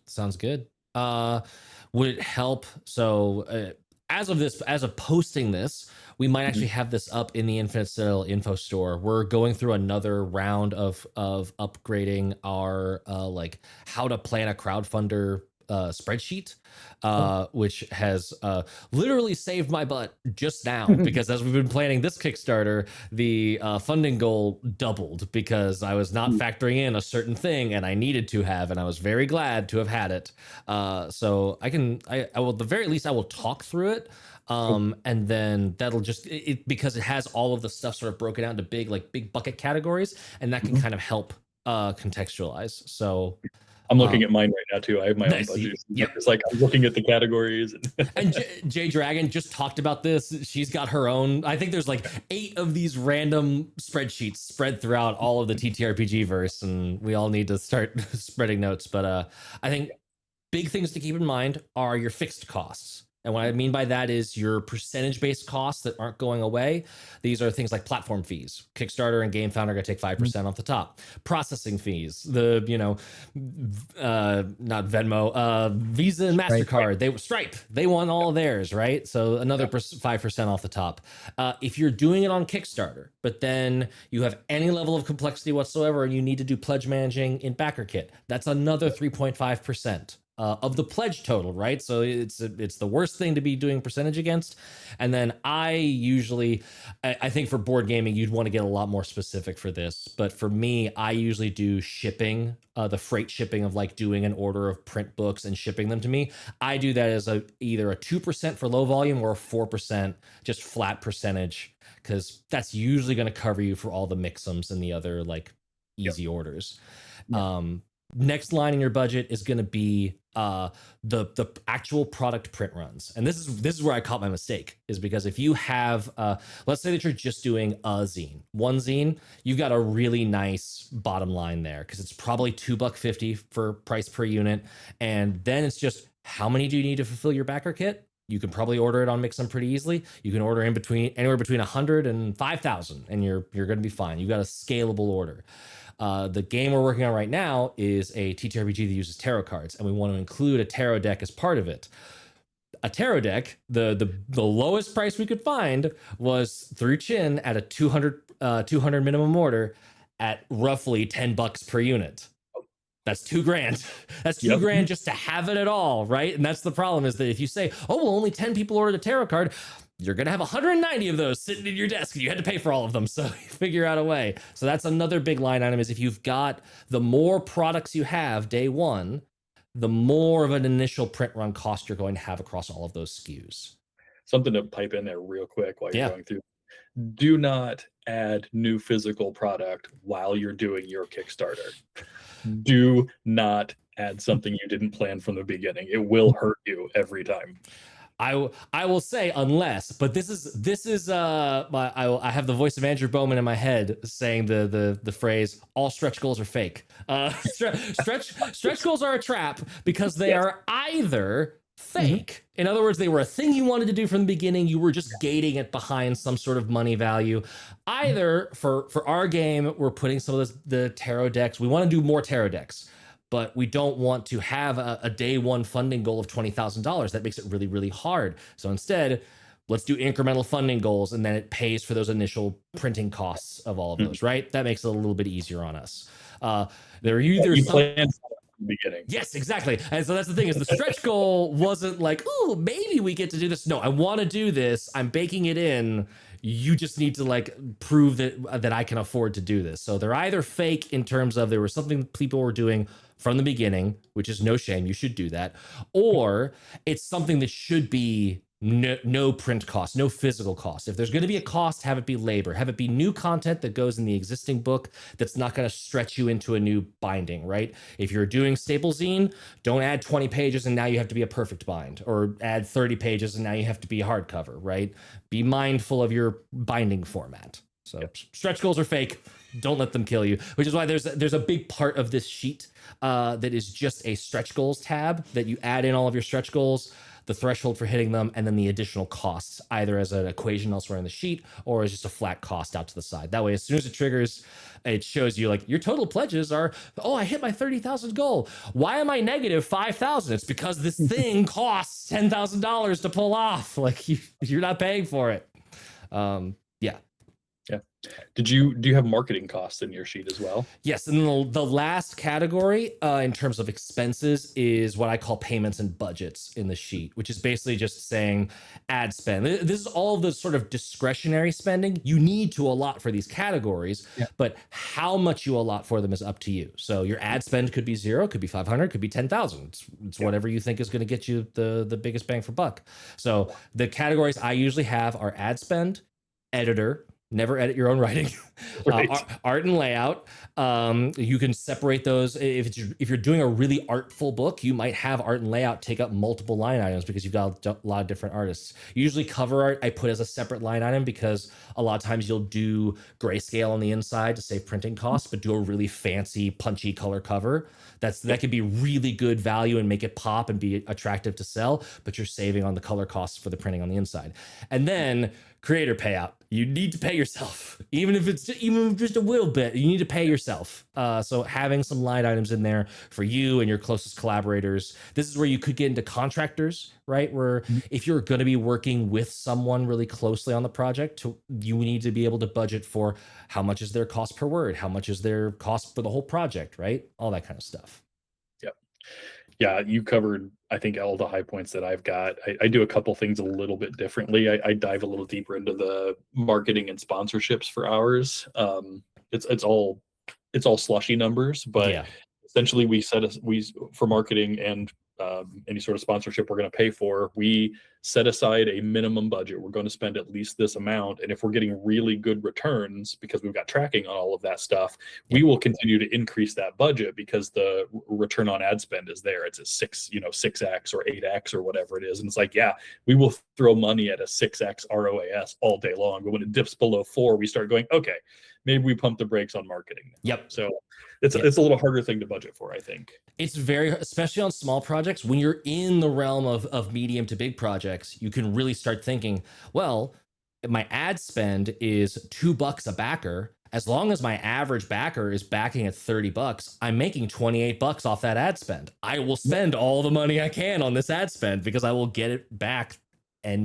Sounds good. Would it help? So, as of posting this, we might actually have this up in the Infinite Citadel info store. We're going through another round of upgrading our like how to plan a crowdfunder spreadsheet, which has literally saved my butt just now because as we've been planning this Kickstarter, the funding goal doubled because I was not factoring in a certain thing and I needed to have, and I was very glad to have had it. So I will, at the very least, I will talk through it. And then that'll just because it has all of the stuff sort of broken out into big bucket categories, and that can kind of help contextualize. So I'm looking at mine right now too. I have my own nice. budget. Yep. It's like I'm looking at the categories. And Jay Dragon just talked about this. She's got her own. I think there's like 8 of these random spreadsheets spread throughout all of the TTRPG verse, and we all need to start spreading notes. But I think big things to keep in mind are your fixed costs. And what I mean by that is your percentage-based costs that aren't going away. These are things like platform fees. Kickstarter and Game Founder are going to take 5% off the top. Processing fees, not Venmo, Visa and MasterCard, Stripe, they want all of theirs, right? So another 5% off the top. If you're doing it on Kickstarter, but then you have any level of complexity whatsoever and you need to do pledge managing in BackerKit, that's another 3.5%. Of the pledge total, right? So it's the worst thing to be doing percentage against. And then I think for board gaming, you'd want to get a lot more specific for this. But for me, I usually do shipping, the freight shipping of like doing an order of print books and shipping them to me. I do that as either a 2% for low volume or a 4% just flat percentage, because that's usually going to cover you for all the mix-ems and the other like easy orders. Next line in your budget is going to be the actual product print runs, and this is where I caught my mistake, is because if you have let's say that you're just doing one zine, you've got a really nice bottom line there because it's probably $2.50 for price per unit, and then it's just how many do you need to fulfill your backer kit. You can probably order it on Mixum pretty easily. You can order anywhere between 100 and 5,000, and you're going to be fine. You've got a scalable order. The game we're working on right now is a TTRPG that uses tarot cards, and we want to include a tarot deck as part of it. A tarot deck, the lowest price we could find was through Chin at a 200 minimum order at roughly $10 per unit. That's $2,000. That's $2,000 just to have it at all, right? And that's the problem, is that if you say, oh, well, only 10 people ordered a tarot card, you're going to have 190 of those sitting in your desk and you had to pay for all of them. So figure out a way. So that's another big line item, is if you've got, the more products you have day one, the more of an initial print run cost you're going to have across all of those SKUs. Something to pipe in there real quick while you're going through. Do not add new physical product while you're doing your Kickstarter. Do not add something you didn't plan from the beginning. It will hurt you every time. I will say, unless, but this is I have the voice of Andrew Bowman in my head saying the phrase, all stretch goals are fake. Stretch goals are a trap, because they are either fake. In other words, they were a thing you wanted to do from the beginning. You were just gating it behind some sort of money value. Either for our game, we're putting some of the tarot decks. We want to do more tarot decks, but we don't want to have a day one funding goal of $20,000. That makes it really, really hard. So instead, let's do incremental funding goals, and then it pays for those initial printing costs of all of those, right? That makes it a little bit easier on us. There are either plan from the beginning. Yes, exactly. And so that's the thing, is the stretch goal wasn't like, oh, maybe we get to do this. No, I want to do this. I'm baking it in. You just need to like prove that I can afford to do this. So they're either fake in terms of there was something people were doing from the beginning, which is no shame, you should do that, or it's something that should be no print cost, no physical cost. If there's going to be a cost, have it be labor, have it be new content that goes in the existing book that's not going to stretch you into a new binding, right? If you're doing staple zine, don't add 20 pages and now you have to be a perfect bind, or add 30 pages and now you have to be hardcover, right? Be mindful of your binding format. So stretch goals are fake. Don't let them kill you, which is why there's a big part of this sheet that is just a stretch goals tab that you add in all of your stretch goals, the threshold for hitting them, and then the additional costs, either as an equation elsewhere in the sheet or as just a flat cost out to the side. That way, as soon as it triggers, it shows you like your total pledges are, oh, I hit my 30,000 goal. Why am I negative 5,000? It's because this thing costs $10,000 to pull off. Like you're not paying for it. Do you have marketing costs in your sheet as well? Yes, and the last category in terms of expenses is what I call payments and budgets in the sheet, which is basically just saying ad spend. This is all the sort of discretionary spending you need to allot for these categories, but how much you allot for them is up to you. So your ad spend could be 0, could be 500, could be 10,000. It's whatever you think is going to get you the biggest bang for buck. So the categories I usually have are ad spend, editor. Never edit your own writing. Right. Art and layout. You can separate those. If you're doing a really artful book, you might have art and layout take up multiple line items because you've got a lot of different artists. Usually cover art I put as a separate line item because a lot of times you'll do grayscale on the inside to save printing costs, but do a really fancy punchy color cover. That could be really good value and make it pop and be attractive to sell, but you're saving on the color costs for the printing on the inside. And then creator payout. You need to pay yourself, even if it's just a little bit. You need to pay yourself. So having some line items in there for you and your closest collaborators. This is where you could get into contractors, right? Where if you're going to be working with someone really closely on the project, you need to be able to budget for how much is their cost per word, how much is their cost for the whole project, right? All that kind of stuff. Yeah, you covered, I think, all the high points that I've got. I do a couple things a little bit differently. I dive a little deeper into the marketing and sponsorships for ours. It's all slushy numbers, but essentially we for marketing and any sort of sponsorship we're going to pay for, we set aside a minimum budget. We're going to spend at least this amount, and if we're getting really good returns because we've got tracking on all of that stuff, we will continue to increase that budget because the return on ad spend is there. It's a 6x or 8x or whatever it is, and it's like, we will throw money at a 6x ROAS all day long, but when it dips below 4, we start going, okay, maybe we pump the brakes on marketing. So it's a little harder thing to budget for, I think. It's very, especially on small projects, when you're in the realm of medium to big projects, you can really start thinking, well, my ad spend is $2 a backer. As long as my average backer is backing at $30, I'm making $28 off that ad spend. I will spend all the money I can on this ad spend because I will get it back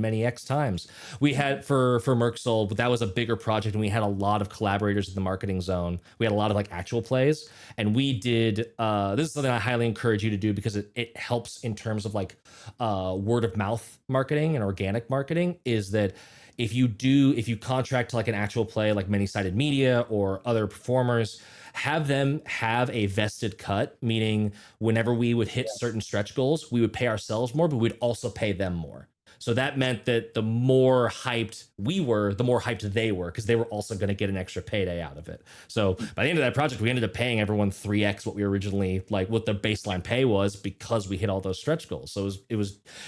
many X times. We had for Merc Soul, but that was a bigger project, and we had a lot of collaborators in the marketing zone. We had a lot of like actual plays, and we did this is something I highly encourage you to do because it helps in terms of like word of mouth marketing and organic marketing. Is that if you contract to like an actual play like Many Sided Media or other performers, have them have a vested cut, meaning whenever we would hit certain stretch goals, we would pay ourselves more, but we'd also pay them more. So that meant that the more hyped we were, the more hyped they were, because they were also going to get an extra payday out of it. So by the end of that project, we ended up paying everyone 3x what we originally, like what the baseline pay was, because we hit all those stretch goals. So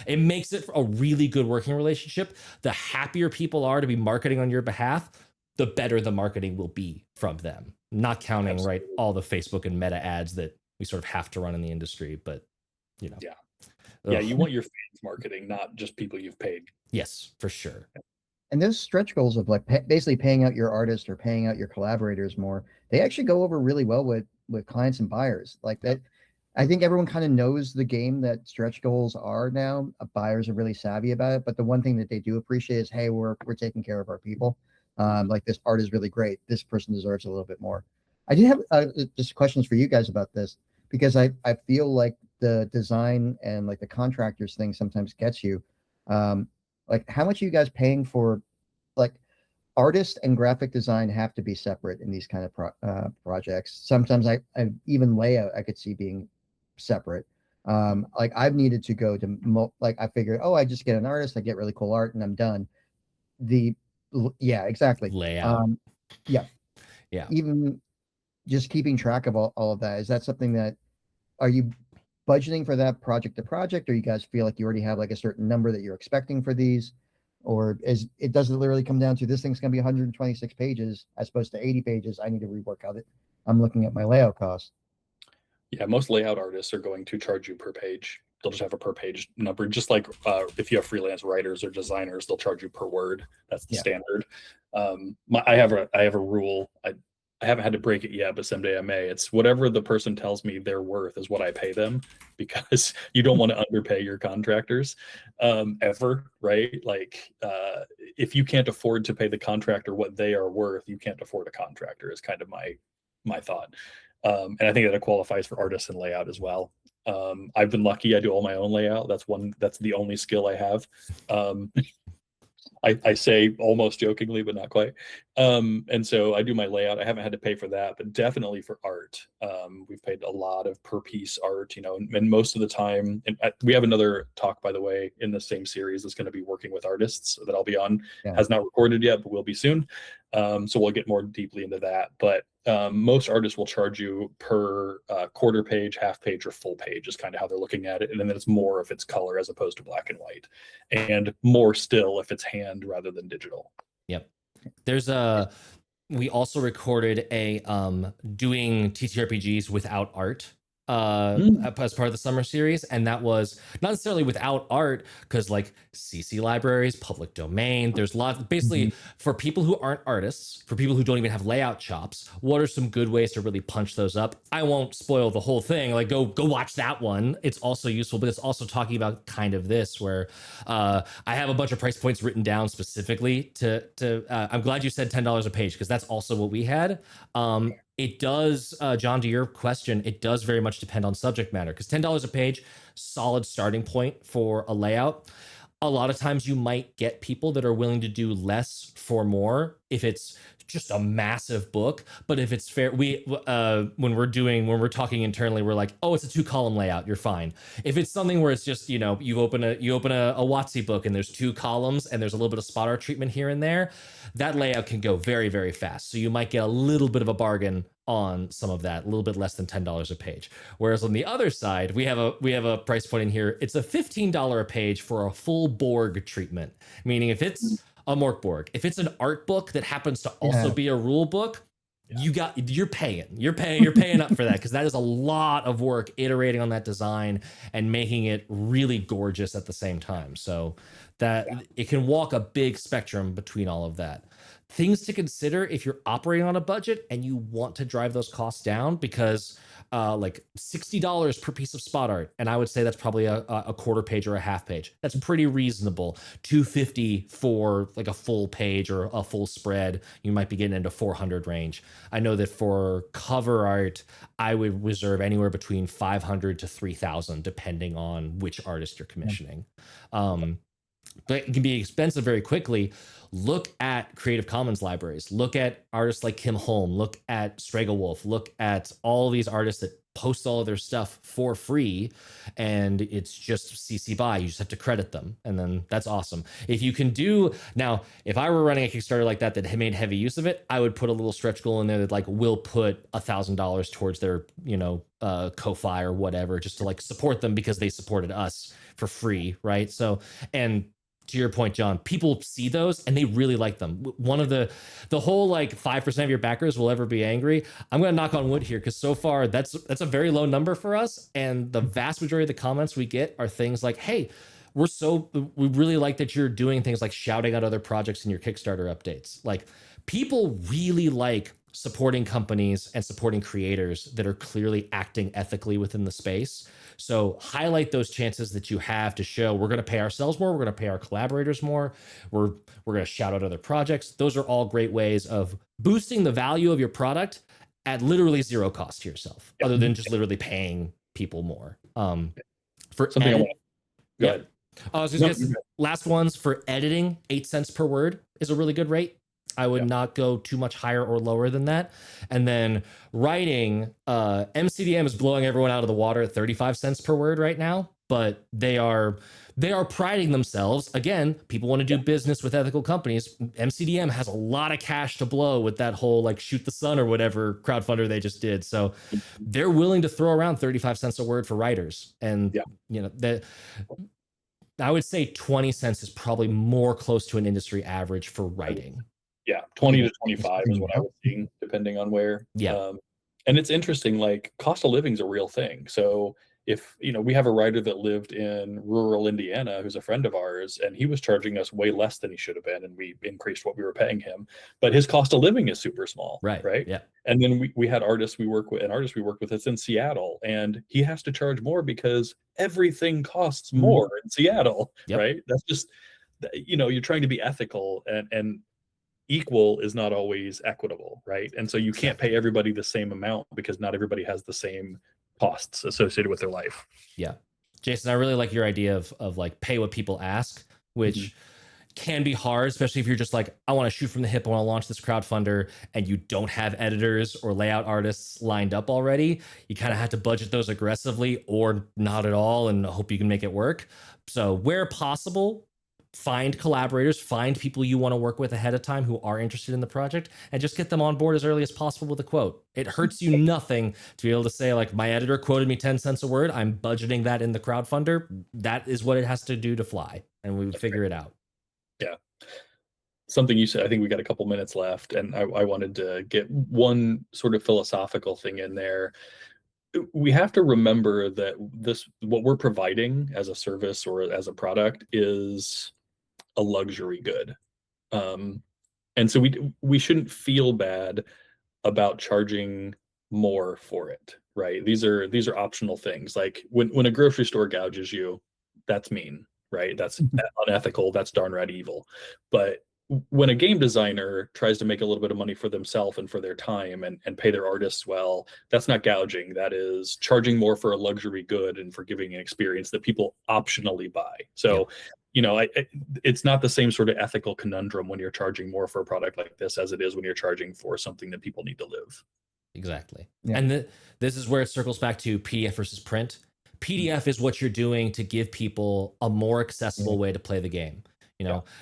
it makes it a really good working relationship. The happier people are to be marketing on your behalf, the better the marketing will be from them. Not counting, right, all the Facebook and Meta ads that we sort of have to run in the industry, but you know. Yeah. Yeah, you want your fans marketing, not just people you've paid. Yes, for sure. And those stretch goals of like basically paying out your artist or paying out your collaborators more, they actually go over really well with clients and buyers. Like that, I think everyone kind of knows the game that stretch goals are now. Buyers are really savvy about it, but the one thing that they do appreciate is, hey, we're taking care of our people. Like this art is really great. This person deserves a little bit more. I do have just questions for you guys about this, because I feel like the design and like the contractors thing sometimes gets you. Like how much are you guys paying for, like artist and graphic design have to be separate in these kind of projects. Sometimes I even layout I could see being separate. Like I've needed to go to like I figured, oh, I just get an artist, I get really cool art, and I'm done. Yeah, exactly. Layout. Yeah. Yeah. Even just keeping track of all of that, is that something that, are you budgeting for that project to project, or you guys feel like you already have like a certain number that you're expecting for these? Or does it literally come down to, this thing's going to be 126 pages as opposed to 80 pages, I need to rework out it, I'm looking at my layout costs? Yeah, most layout artists are going to charge you per page. They'll just have a per page number, just like if you have freelance writers or designers, they'll charge you per word. That's the standard. I have a rule. I haven't had to break it yet, but someday I may. It's whatever the person tells me they're worth is what I pay them, because you don't want to underpay your contractors ever, right? Like if you can't afford to pay the contractor what they are worth, you can't afford a contractor, is kind of my thought. And I think that it qualifies for artists and layout as well. I've been lucky. I do all my own layout. That's the only skill I have. I say almost jokingly, but not quite. And so I do my layout. I haven't had to pay for that, but definitely for art. We've paid a lot of per piece art, and most of the time, and we have another talk, by the way, in the same series that's going to be working with artists that I'll be on. Yeah. Has not recorded yet, but will be soon. So we'll get more deeply into that. But most artists will charge you per quarter page, half page, or full page is kind of how they're looking at it. And then it's more if it's color as opposed to black and white, and more still if it's hand rather than digital. Yep. We also recorded a doing TTRPGs without art as part of the summer series, and that was not necessarily without art, because like CC libraries, public domain, there's lots basically for people who aren't artists, for people who don't even have layout chops, what are some good ways to really punch those up? I won't spoil the whole thing, like go watch that one. It's also useful, but it's also talking about kind of this where I have a bunch of price points written down specifically to I'm glad you said $10 a page, because that's also what we had. It does, John, to your question, it does very much depend on subject matter, because $10 a page, solid starting point for a layout. A lot of times you might get people that are willing to do less for more if it's just a massive book. But if it's fair, when we're talking internally, we're like, oh, it's a 2-column layout, you're fine. If it's something where it's just, you open a WotC book and there's 2 columns and there's a little bit of spot art treatment here and there, that layout can go very, very fast. So you might get a little bit of a bargain on some of that, a little bit less than $10 a page. Whereas on the other side, we have a price point in here. It's a $15 a page for a full Borg treatment, meaning if it's a Morkborg, if it's an art book that happens to also be a rule book, you're paying up for that, because that is a lot of work iterating on that design and making it really gorgeous at the same time. So that it can walk a big spectrum between all of that. things to consider if you're operating on a budget and you want to drive those costs down, because like $60 per piece of spot art, and I would say that's probably a quarter page or a half page. That's pretty reasonable. $250 for like a full page or a full spread, you might be getting into 400 range. I know that for cover art, I would reserve anywhere between 500 to 3,000, depending on which artist you're commissioning. But it can be expensive very quickly. Look at Creative Commons libraries. Look at artists like Kim Holm. Look at Stragglewolf. Look at all these artists that post all of their stuff for free, and it's just CC BY. You just have to credit them, and then that's awesome. If you can do now, if I were running a Kickstarter like that that made heavy use of it, I would put a little stretch goal in there that like will put $1,000 towards their Ko-fi or whatever, just to like support them because they supported us for free, right? So, and to your point, John, people see those and they really like them. One of the whole like 5% of your backers will ever be angry. I'm going to knock on wood here, because so far that's a very low number for us. And the vast majority of the comments we get are things like, hey, we really like that you're doing things like shouting out other projects in your Kickstarter updates. Like, people really like supporting companies and supporting creators that are clearly acting ethically within the space. So highlight those chances that you have to show we're going to pay ourselves more, we're going to pay our collaborators more, we're going to shout out other projects. Those are all great ways of boosting the value of your product at literally zero cost to yourself, other than just literally paying people more. For Something I want. Go ahead. I was just gonna, last ones for editing, 8 cents per word is a really good rate. I would not go too much higher or lower than that. And then writing, MCDM is blowing everyone out of the water at 35 cents per word right now, but they are priding themselves. Again, people want to do business with ethical companies. MCDM has a lot of cash to blow with that whole like Shoot the Sun or whatever crowdfunder they just did. So they're willing to throw around 35 cents a word for writers. And I would say 20 cents is probably more close to an industry average for writing. Yeah, 20 to 25 is what I was seeing, depending on where. Yeah. And it's interesting, like cost of living is a real thing. So if, we have a writer that lived in rural Indiana who's a friend of ours, and he was charging us way less than he should have been, and we increased what we were paying him, but his cost of living is super small. Right. Yeah. And then we had artists we work with, that's in Seattle, and he has to charge more because everything costs more in Seattle. Yep. Right. That's just, you're trying to be ethical, and equal is not always equitable, right? And so you can't pay everybody the same amount, because not everybody has the same costs associated with their life. Yeah. Jason, I really like your idea of like pay what people ask, which can be hard, especially if you're just like, I want to shoot from the hip, I want to launch this crowdfunder, and you don't have editors or layout artists lined up already. You kind of have to budget those aggressively or not at all and hope you can make it work. So where possible, find collaborators, find people you want to work with ahead of time who are interested in the project, and just get them on board as early as possible with a quote. It hurts you nothing to be able to say, like, my editor quoted me 10 cents a word, I'm budgeting that in the crowdfunder. That is what it has to do to fly, and we figure it out. Yeah. Something you said, I think we got a couple minutes left, and I wanted to get one sort of philosophical thing in there. We have to remember that what we're providing as a service or as a product is a luxury good. And so we shouldn't feel bad about charging more for it, right? These are optional things. Like when a grocery store gouges you, that's mean, right? That's unethical, that's darn right evil. But when a game designer tries to make a little bit of money for themselves and for their time and pay their artists well, that's not gouging. That is charging more for a luxury good and for giving an experience that people optionally buy. So, it's not the same sort of ethical conundrum when you're charging more for a product like this as it is when you're charging for something that people need to live. Exactly. Yeah. And this is where it circles back to PDF versus print. PDF is what you're doing to give people a more accessible way to play the game.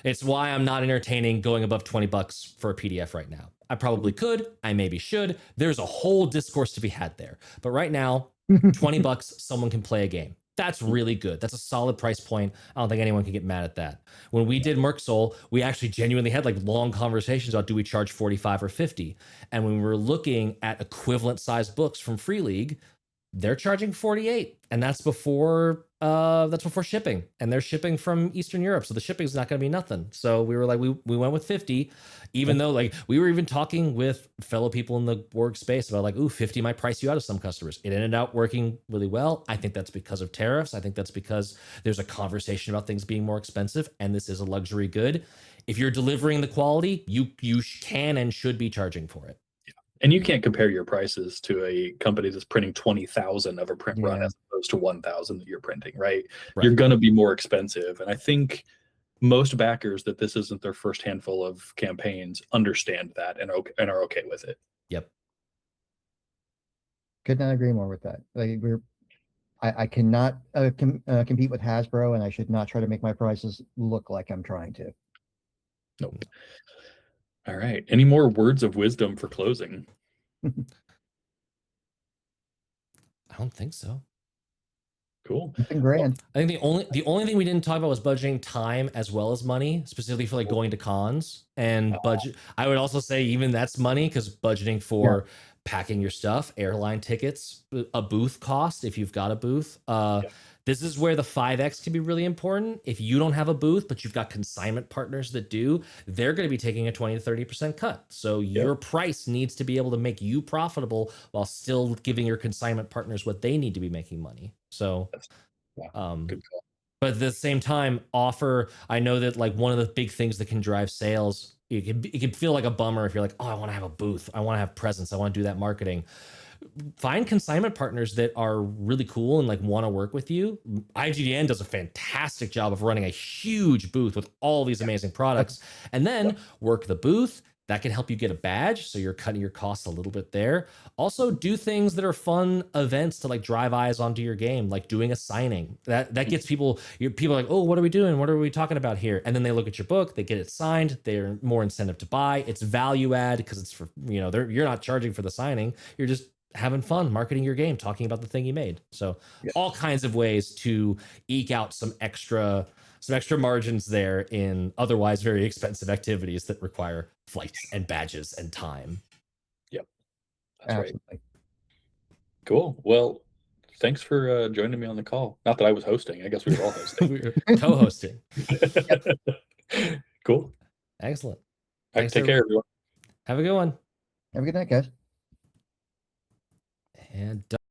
It's why I'm not entertaining going above $20 for a PDF right now. I probably could, I maybe should. There's a whole discourse to be had there. But right now, $20, someone can play a game. That's really good. That's a solid price point. I don't think anyone can get mad at that. When we did Merc Soul, we actually genuinely had like long conversations about, do we charge 45 or 50? And when we were looking at equivalent sized books from Free League, they're charging 48, and that's before shipping, and they're shipping from Eastern Europe, so the shipping's not going to be nothing. So we were like, we went with 50, even though like we were even talking with fellow people in the org space about like, ooh, 50 might price you out of some customers. It ended up working really well. I think that's because of tariffs. I think that's because there's a conversation about things being more expensive, and this is a luxury good. If you're delivering the quality, you can and should be charging for it. And you can't compare your prices to a company that's printing 20,000 of a print run Yeah. as opposed to 1,000 that you're printing, right? Right. You're going to be more expensive. And I think most backers that this isn't their first handful of campaigns understand that and are okay with it. Yep. Could not agree more with that. Like I cannot compete with Hasbro, and I should not try to make my prices look like I'm trying to. Nope. All right. Any more words of wisdom for closing? I don't think so. Cool. It's been grand. I think the only thing we didn't talk about was budgeting time as well as money, specifically for like going to cons and budget. I would also say even that's money, because budgeting for packing your stuff, airline tickets, a booth cost if you've got a booth. This is where the 5X can be really important. If you don't have a booth, but you've got consignment partners that do, they're going to be taking a 20 to 30% cut. So your price needs to be able to make you profitable while still giving your consignment partners what they need to be making money. So, good call. but at the same time, I know that like one of the big things that can drive sales, it can feel like a bummer if you're like, oh, I want to have a booth, I want to have presence, I want to do that marketing. Find consignment partners that are really cool and like want to work with you. IGDN does a fantastic job of running a huge booth with all these amazing products, and then work the booth. That can help you get a badge, so you're cutting your costs a little bit there. Also, do things that are fun events to like drive eyes onto your game, like doing a signing. That gets people are like, oh, what are we doing? What are we talking about here? And then they look at your book, they get it signed, they're more incentive to buy. It's value add because it's for, you're not charging for the signing. You're just having fun marketing your game, talking about the thing you made. So all kinds of ways to eke out some extra margins there in otherwise very expensive activities that require flights and badges and time. Yep. That's Absolutely. right. Cool. Well, thanks for joining me on the call. Not that I was hosting. I guess we were all hosting. We were co-hosting. Cool. Excellent. All right, take care, everyone. Have a good one. Have a good night, guys. And